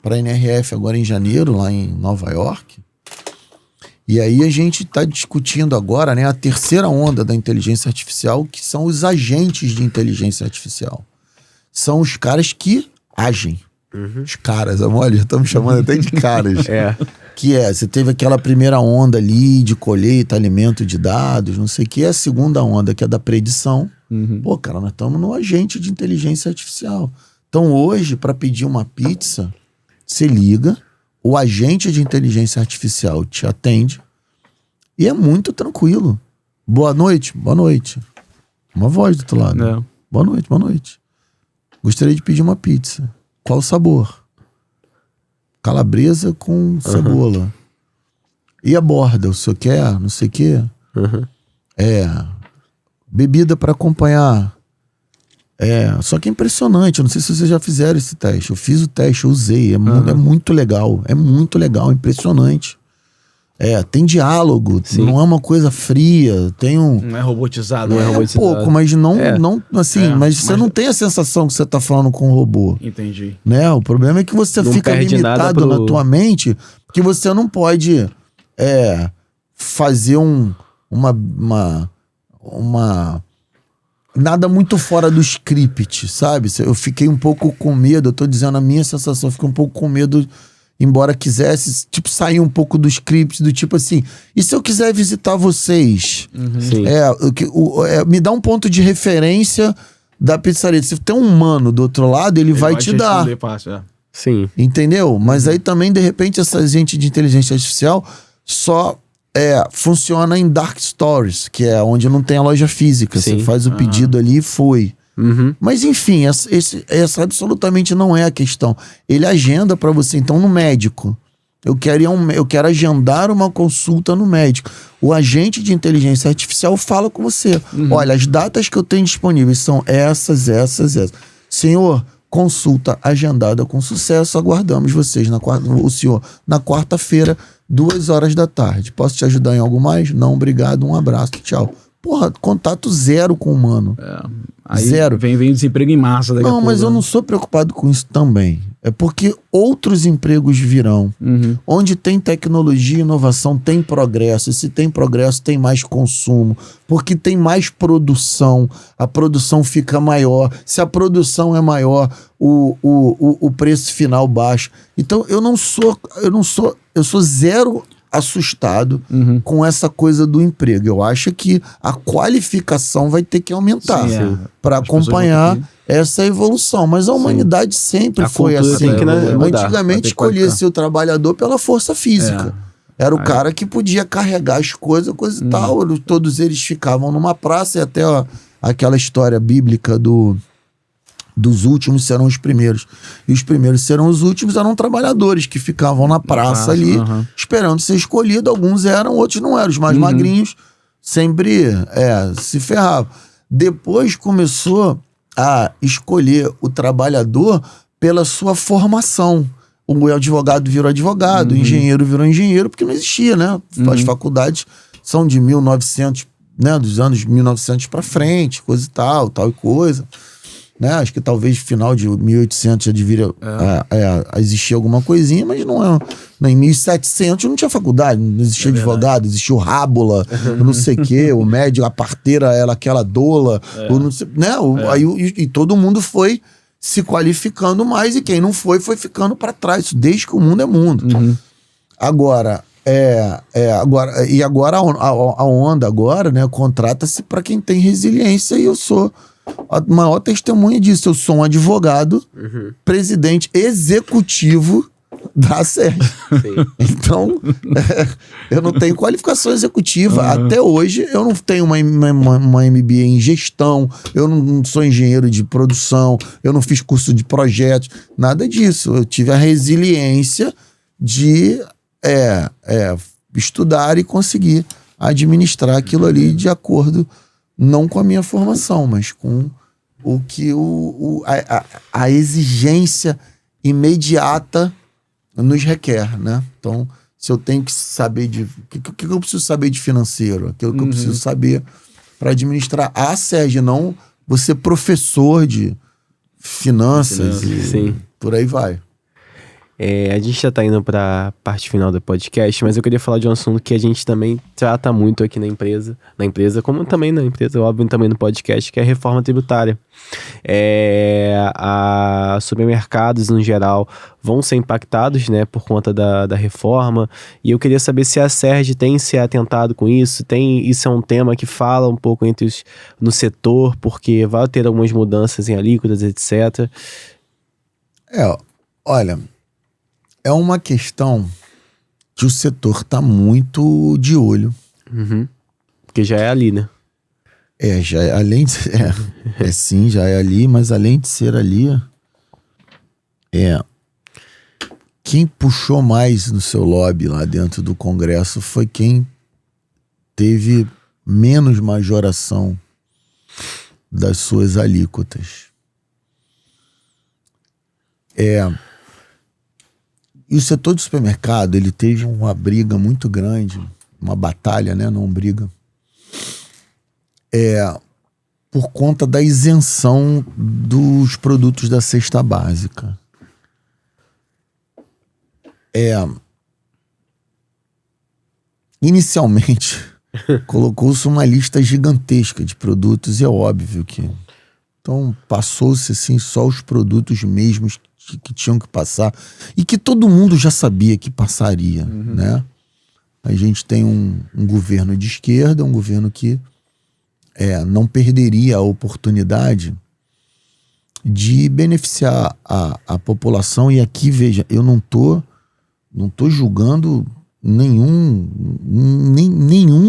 [SPEAKER 3] NRF agora em janeiro, lá em Nova York. E aí a gente está discutindo agora, né, a terceira onda da inteligência artificial, que são os agentes de inteligência artificial. São os caras que agem. Os caras, olha, estamos chamando até de caras. Que você teve aquela primeira onda ali de colheita, alimento de dados, não sei o que. A segunda onda, que é da predição. Pô, cara, nós estamos no agente de inteligência artificial. Então hoje, para pedir uma pizza, você liga, o agente de inteligência artificial te atende e é muito tranquilo. Boa noite, boa noite. Uma voz do outro lado. Boa noite, boa noite. Gostaria de pedir uma pizza. Qual o sabor? Calabresa com cebola. E a borda? O senhor quer? Não sei o quê? Bebida para acompanhar. Só que é impressionante. Eu não sei se vocês já fizeram esse teste. Eu fiz o teste, eu usei. É muito legal. É muito legal, impressionante. Tem diálogo, não é uma coisa fria, tem um...
[SPEAKER 2] Não é robotizado.
[SPEAKER 1] Não é robotizado.
[SPEAKER 3] pouco, mas não assim, mas você não tem a sensação que você tá falando com um robô.
[SPEAKER 2] Entendi.
[SPEAKER 3] Né? O problema é que você
[SPEAKER 1] Não
[SPEAKER 3] fica
[SPEAKER 1] perde nada
[SPEAKER 3] limitado na tua mente, porque você não pode fazer uma nada muito fora do script, sabe? Eu fiquei um pouco com medo, eu tô dizendo a minha sensação, eu fiquei um pouco com medo, embora quisesse, tipo, sair um pouco do script, do tipo assim, e se eu quiser visitar vocês?
[SPEAKER 1] Sim.
[SPEAKER 3] Me dá um ponto de referência da pizzaria. Se tem um humano do outro lado, ele vai te dar.
[SPEAKER 2] Fácil,
[SPEAKER 1] Sim.
[SPEAKER 3] Entendeu? Mas aí também, de repente, essa gente de inteligência artificial só funciona em dark stories, que é onde não tem a loja física.
[SPEAKER 1] Sim.
[SPEAKER 3] Você faz o pedido ali e foi. Mas enfim, essa absolutamente não é a questão. Ele agenda para você. Então, no médico, eu quero agendar uma consulta no médico. O agente de inteligência artificial fala com você. Olha, as datas que eu tenho disponíveis são essas. Senhor, consulta agendada com sucesso. Aguardamos vocês o senhor na quarta-feira, 2h da tarde. Posso te ajudar em algo mais? Não, obrigado. Um abraço. Tchau. Porra, contato zero com o humano.
[SPEAKER 2] Aí
[SPEAKER 3] Zero.
[SPEAKER 2] Vem desemprego em massa daqui a pouco.
[SPEAKER 3] Não, mas eu não sou preocupado com isso também. É porque outros empregos virão. Onde tem tecnologia e inovação, tem progresso. E se tem progresso, tem mais consumo. Porque tem mais produção. A produção fica maior. Se a produção é maior, o preço final baixa. Então, eu sou zero assustado com essa coisa do emprego. Eu acho que a qualificação vai ter que aumentar para acompanhar essa evolução. Mas a humanidade sempre foi assim. Antigamente escolhia-se o trabalhador pela força física. Era o cara que podia carregar as coisas, coisa e tal. Todos eles ficavam numa praça, e até aquela história bíblica dos últimos serão os primeiros. E os primeiros serão os últimos, eram trabalhadores que ficavam na praça ali, esperando ser escolhido. Alguns eram, outros não eram. Os mais magrinhos sempre se ferravam. Depois começou a escolher o trabalhador pela sua formação. O advogado virou advogado, o engenheiro virou engenheiro, porque não existia, né? As faculdades são de 1900, né? Dos anos 1900 para frente, coisa e tal e coisa. Né? Acho que talvez final de 1800 já deveria existir alguma coisinha, mas não é. Em 1700 não tinha faculdade, não existia advogado, existia o rábula, não sei o quê, o médico, a parteira, aquela doula, não sei, né? E todo mundo foi se qualificando mais, e quem não foi ficando para trás, isso desde que o mundo é mundo. Agora, agora a onda agora, né, contrata-se para quem tem resiliência, e eu sou a maior testemunha disso. Eu sou um advogado, presidente executivo da SERG. Então, eu não tenho qualificação executiva. Até hoje, eu não tenho uma MBA em gestão, eu não sou engenheiro de produção, eu não fiz curso de projetos, nada disso. Eu tive a resiliência de estudar e conseguir administrar aquilo ali de acordo, não com a minha formação, mas com o que a exigência imediata nos requer, né? Então, se eu tenho que saber o que eu preciso saber de financeiro, aquilo que eu preciso saber para administrar a SERG, não você professor de finanças e
[SPEAKER 1] Sim.
[SPEAKER 3] por aí vai.
[SPEAKER 1] A gente já tá indo pra parte final do podcast, mas eu queria falar de um assunto que a gente também trata muito aqui na empresa, como também na empresa, óbvio, também no podcast, que é a reforma tributária. Supermercados, no geral, vão ser impactados, né, por conta da reforma, e eu queria saber se a Serge tem se atentado com isso, isso é um tema que fala um pouco no setor, porque vai ter algumas mudanças em alíquotas, etc.
[SPEAKER 3] Olha, é uma questão que o setor está muito de olho.
[SPEAKER 1] Porque já é ali, né?
[SPEAKER 3] Já é, além de sim, já é ali, mas além de ser ali, quem puxou mais no seu lobby lá dentro do Congresso foi quem teve menos majoração das suas alíquotas. E o setor de supermercado, ele teve uma briga muito grande, uma batalha, né? Não briga. Por conta da isenção dos produtos da cesta básica. Inicialmente, colocou-se uma lista gigantesca de produtos e é óbvio que... Então, passou-se assim só os produtos mesmos que tinham que passar e que todo mundo já sabia que passaria, né? A gente tem um governo de esquerda, um governo que não perderia a oportunidade de beneficiar a população. E aqui, veja, eu não tô julgando nenhum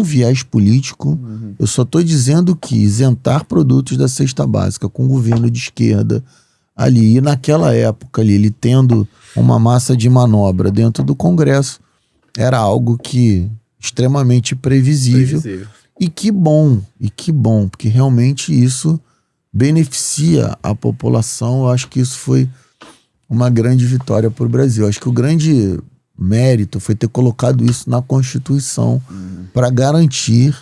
[SPEAKER 3] viés político. Eu só estou dizendo que isentar produtos da cesta básica com o governo de esquerda ali, e naquela época ali, ele tendo uma massa de manobra dentro do Congresso, era algo que extremamente previsível. E que bom, porque realmente isso beneficia a população. Eu acho que isso foi uma grande vitória para o Brasil. Eu acho que o grande mérito foi ter colocado isso na Constituição para garantir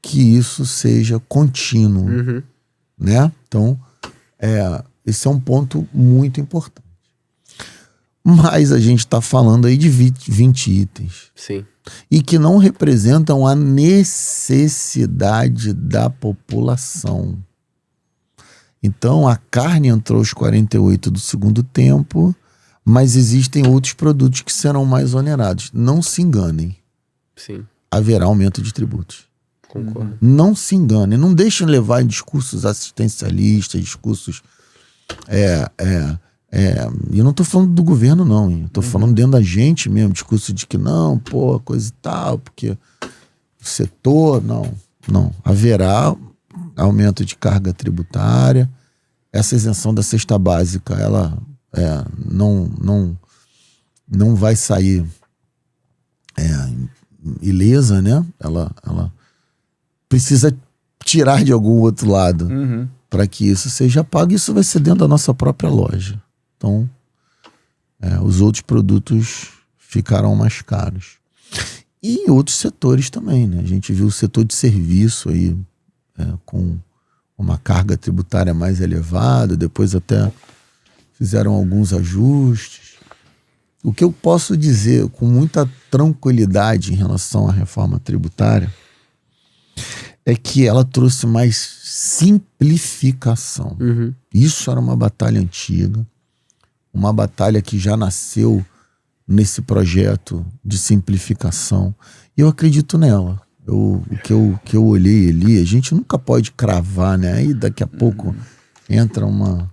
[SPEAKER 3] que isso seja contínuo, né? Então, esse é um ponto muito importante. Mas a gente está falando aí de 20 itens.
[SPEAKER 1] Sim.
[SPEAKER 3] E que não representam a necessidade da população. Então, a carne entrou aos 48 do segundo tempo, mas existem outros produtos que serão mais onerados. Não se enganem.
[SPEAKER 1] Sim.
[SPEAKER 3] Haverá aumento de tributos.
[SPEAKER 1] Concordo.
[SPEAKER 3] Não se enganem. Não deixem levar em discursos assistencialistas, discursos... E eu não tô falando do governo, não. Eu tô falando dentro da gente mesmo. Discurso de que não, coisa e tal, porque o setor... Não. Haverá aumento de carga tributária. Essa isenção da cesta básica, ela não vai sair ilesa, né? Ela precisa tirar de algum outro lado para que isso seja pago. Isso vai ser dentro da nossa própria loja. Então, os outros produtos ficarão mais caros. E em outros setores também, né? A gente viu o setor de serviço aí com uma carga tributária mais elevada, depois até fizeram alguns ajustes. O que eu posso dizer com muita tranquilidade em relação à reforma tributária é que ela trouxe mais simplificação. Isso era uma batalha antiga, uma batalha que já nasceu nesse projeto de simplificação. E eu acredito nela. O que eu olhei ali, a gente nunca pode cravar, né? Aí daqui a pouco entra uma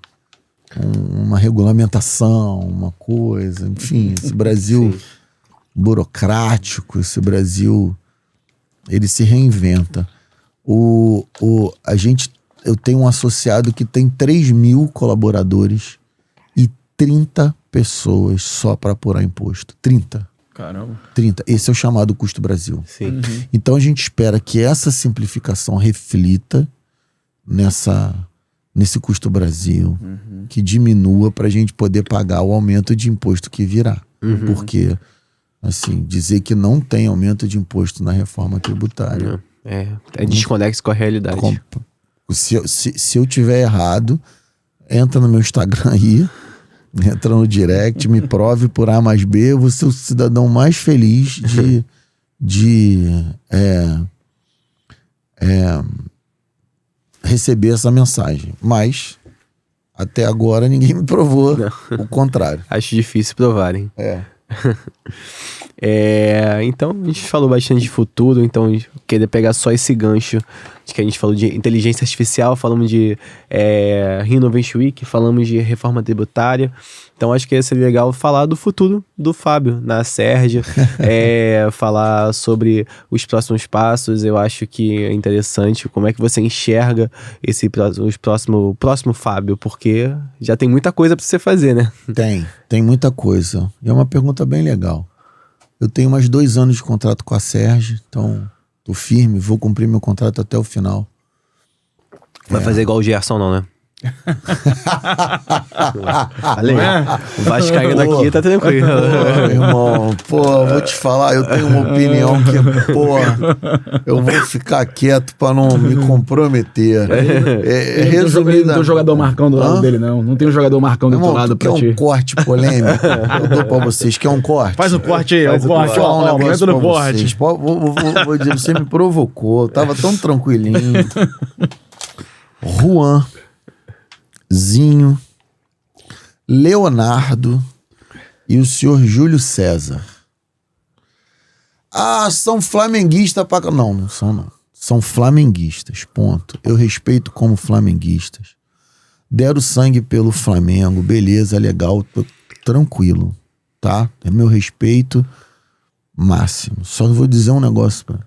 [SPEAKER 3] regulamentação, uma coisa, enfim, esse Brasil burocrático, esse Brasil, ele se reinventa. Eu tenho um associado que tem 3.000 colaboradores e 30 pessoas só para apurar imposto. 30.
[SPEAKER 2] Caramba.
[SPEAKER 3] 30. Esse é o chamado custo Brasil.
[SPEAKER 1] Sim.
[SPEAKER 3] Então a gente espera que essa simplificação reflita nesse custo Brasil, que diminua para a gente poder pagar o aumento de imposto que virá. Porque, assim, dizer que não tem aumento de imposto na reforma tributária...
[SPEAKER 1] É desconexo com a realidade.
[SPEAKER 3] Se eu tiver errado, entra no meu Instagram aí, entra no direct, me prove por A mais B, eu vou ser o cidadão mais feliz de receber essa mensagem. Mas, até agora, ninguém me provou o contrário.
[SPEAKER 1] Acho difícil provarem. Então, a gente falou bastante de futuro, então eu queria pegar só esse gancho de que a gente falou de inteligência artificial, falamos de Innovation Week, falamos de reforma tributária. Então, acho que seria legal falar do futuro do Fábio na Sérgio, falar sobre os próximos passos. Eu acho que é interessante como é que você enxerga o próximo Fábio, porque já tem muita coisa para você fazer, né?
[SPEAKER 3] Tem muita coisa. E é uma pergunta bem legal. Eu tenho mais 2 anos de contrato com a Sérgio, então tô firme, vou cumprir meu contrato até o final.
[SPEAKER 1] Vai fazer igual o Gerson, não, né? Valeu. O Vascaíno aqui tá tranquilo.
[SPEAKER 3] Meu irmão, vou te falar, eu tenho uma opinião que, eu vou ficar quieto pra não me comprometer.
[SPEAKER 2] Não tem um jogador Marcão do lado dele, não. Não tem um jogador Marcão do outro lado pra ti.
[SPEAKER 3] Quer um corte polêmico? Eu dou pra vocês. Quer um corte?
[SPEAKER 2] Faz o corte aí, corte. Aumenta no corte.
[SPEAKER 3] Vou dizer, você me provocou. Eu tava tão tranquilinho. Juan, Zinho, Leonardo e o senhor Júlio César. São flamenguistas pra... Não são não. São flamenguistas, ponto. Eu respeito como flamenguistas. Deram sangue pelo Flamengo, beleza, legal, tranquilo, tá? É meu respeito máximo. Só vou dizer um negócio pra...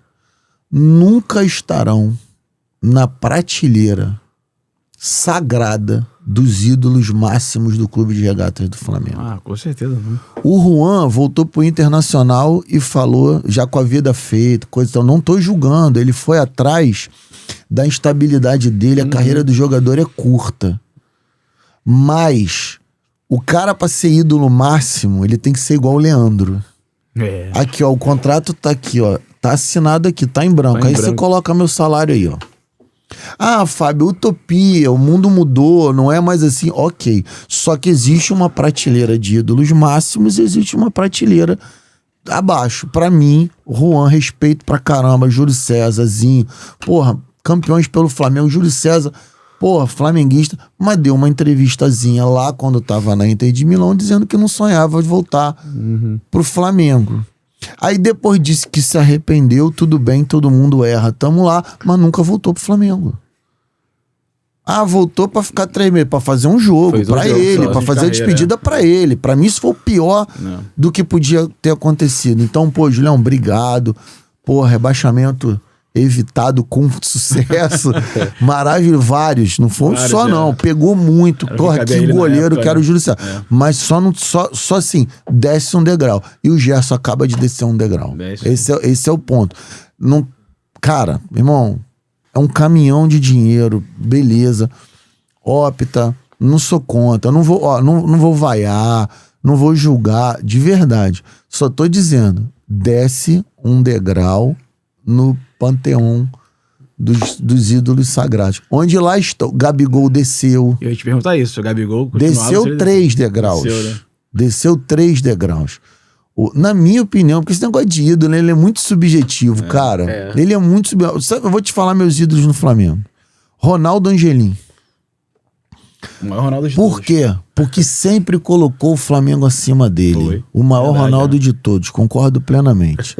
[SPEAKER 3] Nunca estarão na prateleira sagrada dos ídolos máximos do Clube de Regatas do Flamengo.
[SPEAKER 2] Com certeza. Né?
[SPEAKER 3] O Juan voltou pro Internacional e falou, já com a vida feita, coisa e tal. Não tô julgando, ele foi atrás da instabilidade dele, a carreira do jogador é curta. Mas o cara, pra ser ídolo máximo, ele tem que ser igual o Leandro. Aqui, ó, o contrato tá aqui, ó. Tá assinado aqui, tá em branco. Aí você coloca meu salário aí, ó. Fábio, utopia, o mundo mudou, não é mais assim. Ok, só que existe uma prateleira de ídolos máximos e existe uma prateleira abaixo. Pra mim, Juan, respeito pra caramba, Júlio César, Zinho, campeões pelo Flamengo, Júlio César, flamenguista, mas deu uma entrevistazinha lá quando tava na Inter de Milão dizendo que não sonhava de voltar pro Flamengo. Aí depois disse que se arrependeu, tudo bem, todo mundo erra, tamo lá, mas nunca voltou pro Flamengo. Voltou pra ficar 3 meses, pra fazer um jogo pra ele, pra fazer a despedida pra ele. Pra mim isso foi o pior do que podia ter acontecido. Então, Julião, obrigado. Rebaixamento evitado com sucesso. Maravilhoso, vários. Não foi só não, pegou muito. Que goleiro, que era o Júlio César. Mas só assim, desce um degrau. E o Gerson acaba de descer um degrau. Esse é o ponto. Não, cara, irmão, é um caminhão de dinheiro, beleza. Opta, não sou contra, não vou vaiar, não vou julgar, de verdade. Só tô dizendo, desce um degrau no panteão dos ídolos sagrados. Onde lá está, o Gabigol desceu.
[SPEAKER 2] Eu ia te perguntar isso, o Gabigol
[SPEAKER 3] desceu 3 degraus. Desceu 3 degraus. Na minha opinião, porque esse negócio de ídolo, ele é muito subjetivo, cara. Ele é muito subjetivo. Sabe, eu vou te falar meus ídolos no Flamengo. Ronaldo Angelim.
[SPEAKER 2] O maior Ronaldo de
[SPEAKER 3] Por
[SPEAKER 2] todos.
[SPEAKER 3] quê? Porque sempre colocou o Flamengo acima dele.
[SPEAKER 2] Foi.
[SPEAKER 3] O maior Ronaldo de todos, concordo plenamente.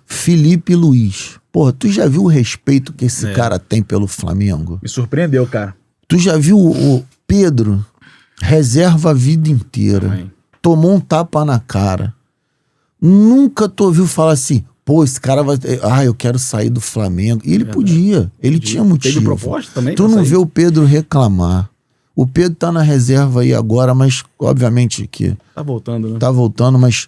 [SPEAKER 3] Felipe Luiz. Tu já viu o respeito que esse cara tem pelo Flamengo?
[SPEAKER 2] Me surpreendeu, cara.
[SPEAKER 3] Tu já viu o Pedro? Reserva a vida inteira.
[SPEAKER 2] Também.
[SPEAKER 3] Tomou um tapa na cara. Nunca tu ouviu falar assim, esse cara vai... eu quero sair do Flamengo. E ele podia. Ele tinha motivo.
[SPEAKER 2] Teve proposta também.
[SPEAKER 3] Tu não vê o Pedro reclamar. O Pedro tá na reserva aí agora, mas obviamente que...
[SPEAKER 2] Tá voltando, né?
[SPEAKER 3] Tá voltando, mas...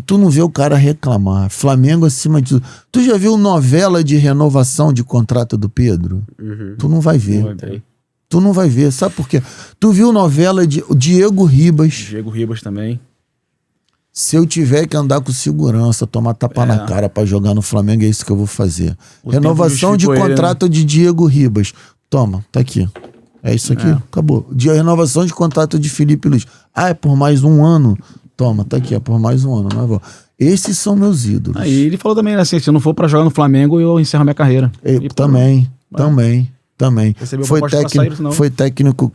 [SPEAKER 3] tu não vê o cara reclamar. Flamengo acima de tudo. Tu já viu novela de renovação de contrato do Pedro? Tu não vai ver. Tu não vai ver. Sabe por quê? Tu viu novela de Diego Ribas.
[SPEAKER 2] Diego Ribas também.
[SPEAKER 3] Se eu tiver que andar com segurança, tomar tapa na cara pra jogar no Flamengo, é isso que eu vou fazer. Renovação de contrato de Diego Ribas. Toma, tá aqui. É isso aqui, acabou. De renovação de contrato de Felipe Luiz. É por mais um ano? Toma, tá aqui, é por mais um ano. Mas, esses são meus ídolos.
[SPEAKER 2] Aí ele falou também, né, assim, se eu não for pra jogar no Flamengo, eu encerro minha carreira.
[SPEAKER 3] Também. Foi técnico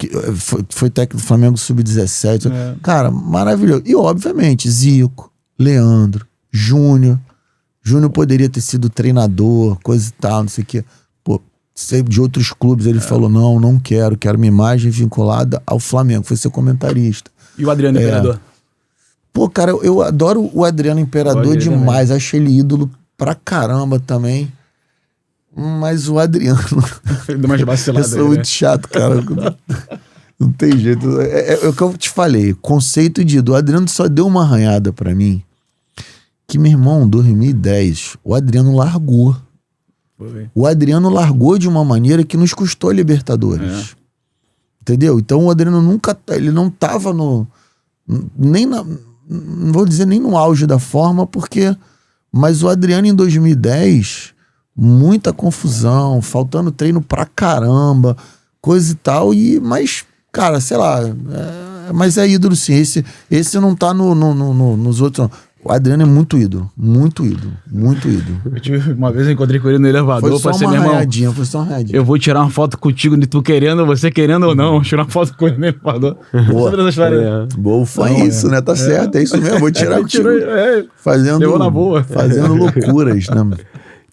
[SPEAKER 3] do Flamengo Sub-17. Cara, maravilhoso. E, obviamente, Zico, Leandro, Júnior. Júnior poderia ter sido treinador, coisa e tal, não sei o quê. Pô, de outros clubes, ele falou, não quero uma imagem vinculada ao Flamengo. Foi ser comentarista.
[SPEAKER 2] E o Adriano Imperador?
[SPEAKER 3] Pô, cara, eu adoro o Adriano Imperador demais. Também. Acho ele ídolo pra caramba também. Mas o Adriano...
[SPEAKER 2] Deu mais vacilada.
[SPEAKER 3] Eu sou muito chato, cara. Não tem jeito. É o que eu te falei. Conceito de ídolo. O Adriano só deu uma arranhada pra mim. Que, meu irmão, 2010, o Adriano largou. O Adriano largou de uma maneira que nos custou a Libertadores. Entendeu? Então o Adriano nunca... Ele não tava no... não vou dizer nem no auge da forma, porque... Mas o Adriano em 2010, muita confusão, faltando treino pra caramba, coisa e tal, mas, cara, sei lá, mas é ídolo sim, esse não tá nos outros, não. O Adriano é muito ídolo, muito ídolo, muito ídolo.
[SPEAKER 2] Uma vez eu encontrei com ele no elevador,
[SPEAKER 3] foi só uma arranhadinha. Eu
[SPEAKER 2] vou tirar uma foto contigo, tu querendo, você querendo ou não, tirar uma foto com ele no elevador.
[SPEAKER 3] Boa, boa, foi isso, né? Tá certo, é isso mesmo, vou tirar contigo.
[SPEAKER 2] Levou na boa.
[SPEAKER 3] Fazendo loucuras, né?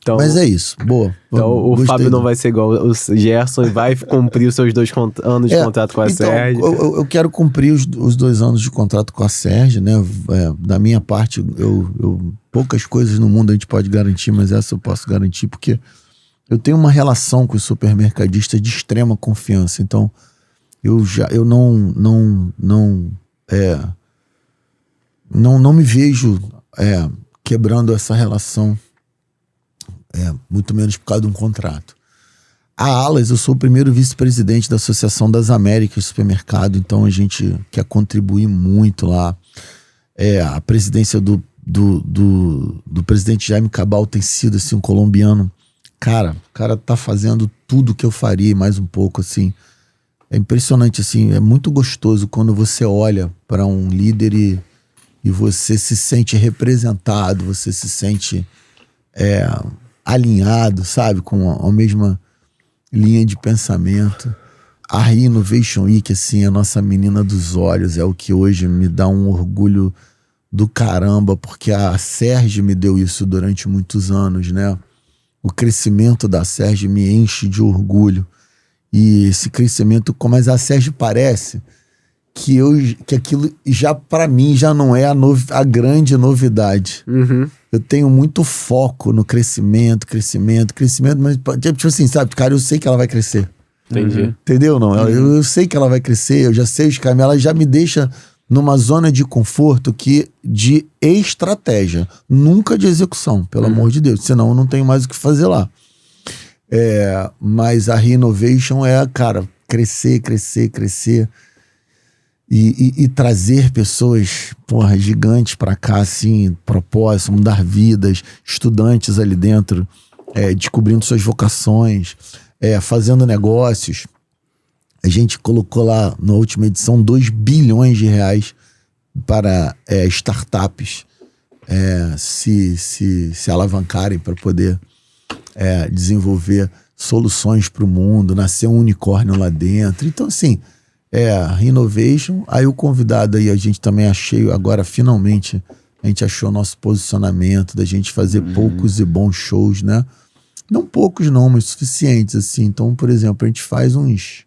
[SPEAKER 3] Então, mas é isso, boa.
[SPEAKER 1] Então o Fábio não vai ser igual o Gerson e vai cumprir os seus 2 anos de contrato com a Sérgio.
[SPEAKER 3] Eu quero cumprir os 2 anos de contrato com a Sérgio, né? Da minha parte, poucas coisas no mundo a gente pode garantir, mas essa eu posso garantir, porque eu tenho uma relação com os supermercadistas de extrema confiança. Então, eu não me vejo quebrando essa relação. Muito menos por causa de um contrato. A Alas, eu sou o primeiro vice-presidente da Associação das Américas Supermercado, então a gente quer contribuir muito lá. A presidência do presidente Jaime Cabal tem sido assim, um colombiano. Cara, o cara tá fazendo tudo que eu faria, mais um pouco, assim. É impressionante, assim, é muito gostoso quando você olha para um líder e você se sente representado, você se sente... alinhado, sabe, com a mesma linha de pensamento. A Renovation Week, assim, a nossa menina dos olhos, é o que hoje me dá um orgulho do caramba, porque a Sérgio me deu isso durante muitos anos, né? O crescimento da Sérgio me enche de orgulho. E esse crescimento, como a Sérgio parece que aquilo já, pra mim, já não é a grande novidade. Eu tenho muito foco no crescimento, mas tipo assim, sabe, cara, eu sei que ela vai crescer.
[SPEAKER 1] Entendi.
[SPEAKER 3] Entendeu? Não? Eu sei que ela vai crescer, eu já sei os caminhos, ela já me deixa numa zona de conforto de estratégia, nunca de execução, pelo amor de Deus, senão eu não tenho mais o que fazer lá. Mas a Renovation cara, crescer e trazer pessoas, gigantes pra cá, assim, propósito, mudar vidas, estudantes ali dentro, descobrindo suas vocações, fazendo negócios. A gente colocou lá, na última edição, 2 bilhões de reais para startups se alavancarem para poder desenvolver soluções para o mundo, nascer um unicórnio lá dentro. Então, assim, Renovation. Aí o convidado aí, a gente também agora finalmente, a gente achou nosso posicionamento da gente fazer poucos e bons shows, né? Não poucos não, mas suficientes, assim. Então, por exemplo, a gente faz uns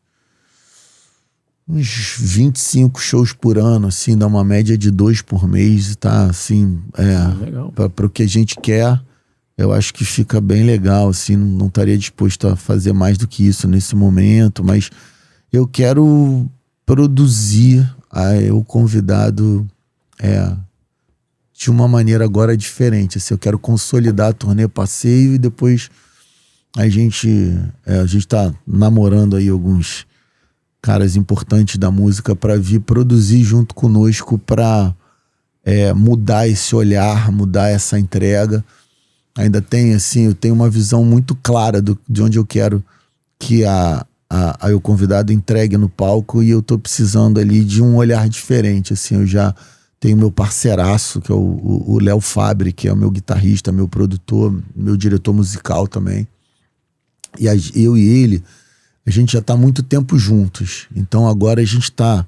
[SPEAKER 3] 25 shows por ano, assim, dá uma média de 2 por mês, tá, assim, para o que a gente quer, eu acho que fica bem legal, assim, não estaria disposto a fazer mais do que isso nesse momento, mas eu quero produzir o convidado de uma maneira agora diferente, assim, eu quero consolidar a turnê passeio e depois a gente tá namorando aí alguns caras importantes da música para vir produzir junto conosco para mudar esse olhar, mudar essa entrega. Ainda tem, assim, eu tenho uma visão muito clara de onde eu quero que a aí o convidado entregue no palco e eu tô precisando ali de um olhar diferente, assim, eu já tenho meu parceiraço, que é o Léo Fabre, que é o meu guitarrista, meu produtor, meu diretor musical também, e eu e ele, a gente já tá há muito tempo juntos, então agora a gente tá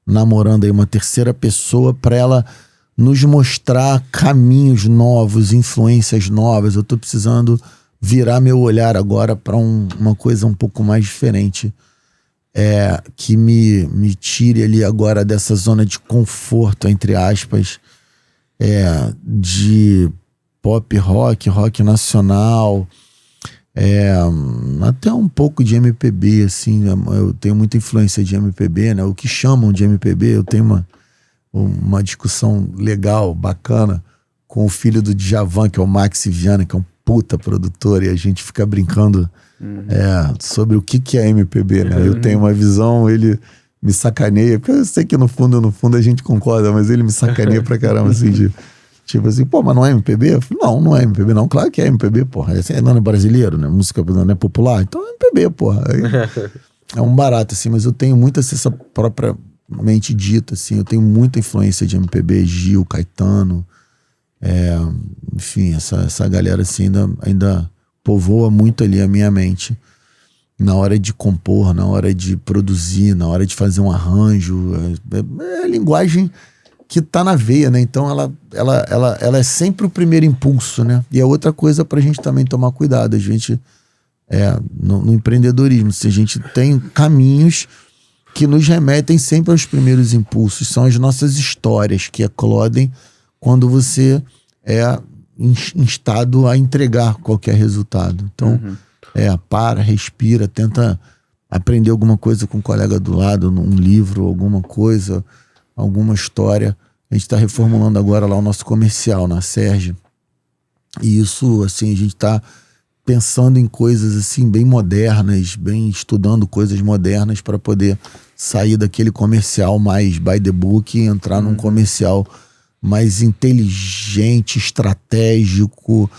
[SPEAKER 3] namorando aí uma terceira pessoa para ela nos mostrar caminhos novos, influências novas. Eu tô precisando virar meu olhar agora para uma coisa um pouco mais diferente, que me tire ali agora dessa zona de conforto, entre aspas, de pop rock nacional, até um pouco de MPB, assim. Eu tenho muita influência de MPB, né? O que chamam de MPB, eu tenho uma discussão legal, bacana, com o filho do Djavan, que é o Maxi Viana, que é um puta produtor, e a gente fica brincando sobre o que é MPB, né? Eu tenho uma visão, ele me sacaneia, porque eu sei que no fundo a gente concorda, mas ele me sacaneia pra caramba, assim, tipo assim, pô, mas não é MPB? Não é MPB, não. Claro que é MPB, porra. Não é brasileiro, né? Música não é popular. Então é MPB, porra. É um barato, assim, mas eu tenho muito essa propriamente dita, assim. Eu tenho muita influência de MPB, Gil, Caetano. Enfim, essa galera, assim, ainda povoa muito ali a minha mente. Na hora de compor, na hora de produzir, na hora de fazer um arranjo. É a linguagem que tá na veia, né? Então ela é sempre o primeiro impulso, né? E é outra coisa pra gente também tomar cuidado. A gente, no empreendedorismo, se a gente tem caminhos que nos remetem sempre aos primeiros impulsos, são as nossas histórias que eclodem quando você é instado a entregar qualquer resultado. Então, para, respira, tenta aprender alguma coisa com um colega do lado, um livro, alguma coisa, alguma história. A gente está reformulando agora lá o nosso comercial na Sérgio. E isso, assim, a gente está pensando em coisas assim bem modernas, bem estudando coisas modernas para poder sair daquele comercial mais by the book e entrar num comercial mais inteligente, estratégico,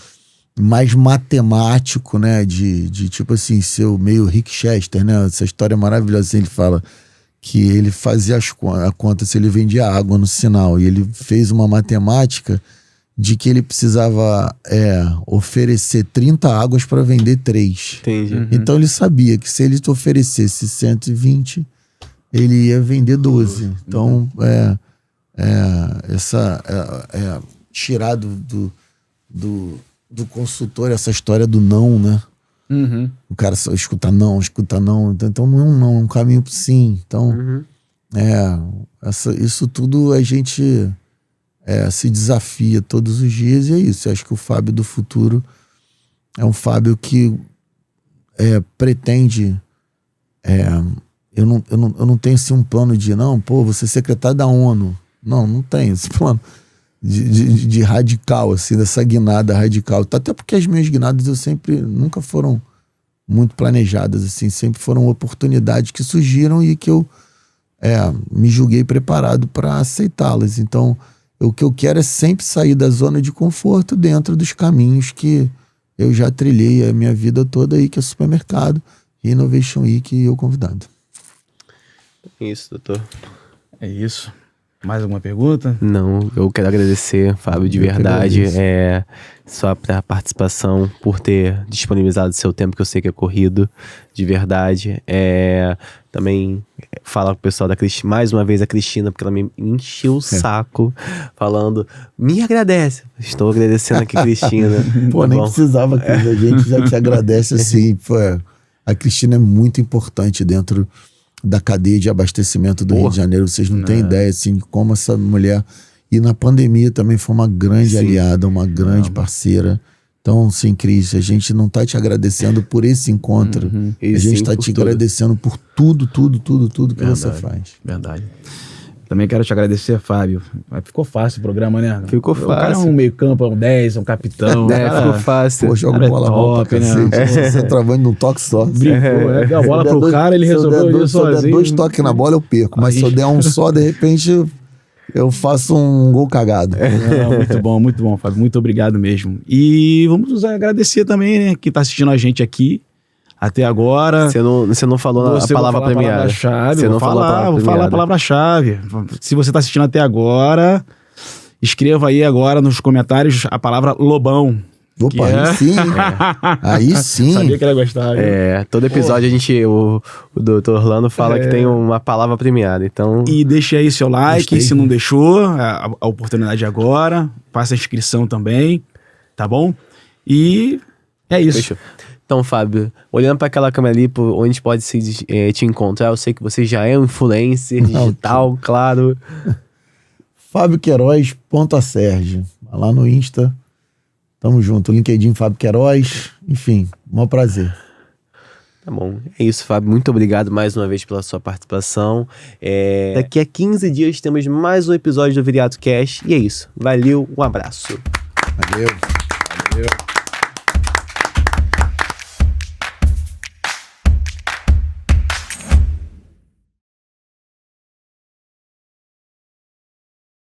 [SPEAKER 3] mais matemático, né? De tipo assim, ser meio Rick Chester, né? Essa história maravilhosa, assim, ele fala que ele fazia a conta se ele vendia água no sinal, e ele fez uma matemática de que ele precisava oferecer 30 águas para vender 3.
[SPEAKER 1] Entendi.
[SPEAKER 3] Então ele sabia que se ele oferecesse 120, ele ia vender 12. Então, tirar do consultor essa história do não, né? O cara só escuta não. Então não é um não, é um caminho pro sim. Então, isso tudo a gente se desafia todos os dias, e é isso. Eu acho que o Fábio do futuro é um Fábio que pretende. Eu não tenho assim um plano de, vou ser secretário da ONU. Não tenho esse plano de radical, assim, dessa guinada radical. Até porque as minhas guinadas nunca foram muito planejadas, assim, sempre foram oportunidades que surgiram e que eu me julguei preparado para aceitá-las. Então, o que eu quero é sempre sair da zona de conforto dentro dos caminhos que eu já trilhei a minha vida toda aí, que é supermercado, Innovation Week e eu convidado.
[SPEAKER 1] Isso, doutor.
[SPEAKER 2] É isso. Mais alguma pergunta?
[SPEAKER 1] Não, eu quero agradecer, Fábio, de verdade, sua participação, por ter disponibilizado seu tempo, que eu sei que é corrido, de verdade. Também falar pro pessoal da Cristina, mais uma vez a Cristina, porque ela me encheu o saco, falando, me agradece. Estou agradecendo aqui, Cristina.
[SPEAKER 3] Pô, nem precisava, a gente já te agradece, assim. Pô, a Cristina é muito importante dentro da cadeia de abastecimento do Rio de Janeiro. Vocês não têm ideia, assim, como essa mulher... E na pandemia também foi uma grande aliada, uma grande parceira. Então, sim, Cris, a gente não tá te agradecendo por esse encontro. A gente tá te agradecendo por tudo que você faz.
[SPEAKER 2] Verdade. Também quero te agradecer, Fábio. Ficou fácil o programa, né?
[SPEAKER 1] Ficou fácil.
[SPEAKER 2] O cara é um meio campo, um 10, um capitão.
[SPEAKER 1] Ficou fácil.
[SPEAKER 3] Pô, joga bola top, pra cacete. Você travando num toque só.
[SPEAKER 2] Brincou, deu a bola pro cara, ele resolveu isso sozinho.
[SPEAKER 3] Se eu der 2 toques na bola, eu perco. Mas se eu der um só, de repente, eu faço um gol cagado.
[SPEAKER 2] Muito bom, Fábio. Muito obrigado mesmo. E vamos nos agradecer também, né, que tá assistindo a gente aqui. até agora.
[SPEAKER 1] Você não falou a
[SPEAKER 2] Você
[SPEAKER 1] palavra
[SPEAKER 2] vai falar
[SPEAKER 1] premiada.
[SPEAKER 2] palavra-chave.
[SPEAKER 1] Você
[SPEAKER 2] Vou
[SPEAKER 1] não falou a palavra
[SPEAKER 2] vou falar a
[SPEAKER 1] premiada.
[SPEAKER 2] palavra-chave. Se você tá assistindo até agora, escreva aí agora nos comentários a palavra lobão.
[SPEAKER 3] Opa,
[SPEAKER 2] Que
[SPEAKER 3] aí
[SPEAKER 2] é?
[SPEAKER 3] sim. Aí sim.
[SPEAKER 2] Sabia que ele ia gostar. viu?
[SPEAKER 1] Todo episódio o Dr. Orlando fala que tem uma palavra premiada, então...
[SPEAKER 2] E deixe aí seu like,
[SPEAKER 1] Gostei.
[SPEAKER 2] se não deixou, a oportunidade agora. Faça a inscrição também, tá bom? E é isso.
[SPEAKER 1] Fechou. Então, Fábio, olhando para aquela câmera ali, onde a gente pode te encontrar, eu sei que você já é um influencer digital, claro.
[SPEAKER 3] Fábio Queiroz, @Sérgio. Vai lá no Insta. Tamo junto. LinkedIn Fábio Queiroz. Enfim, maior prazer.
[SPEAKER 1] Tá bom. É isso, Fábio. Muito obrigado mais uma vez pela sua participação. Daqui a 15 dias temos mais um episódio do Viriato Cash. E é isso. Valeu, um abraço.
[SPEAKER 3] Valeu.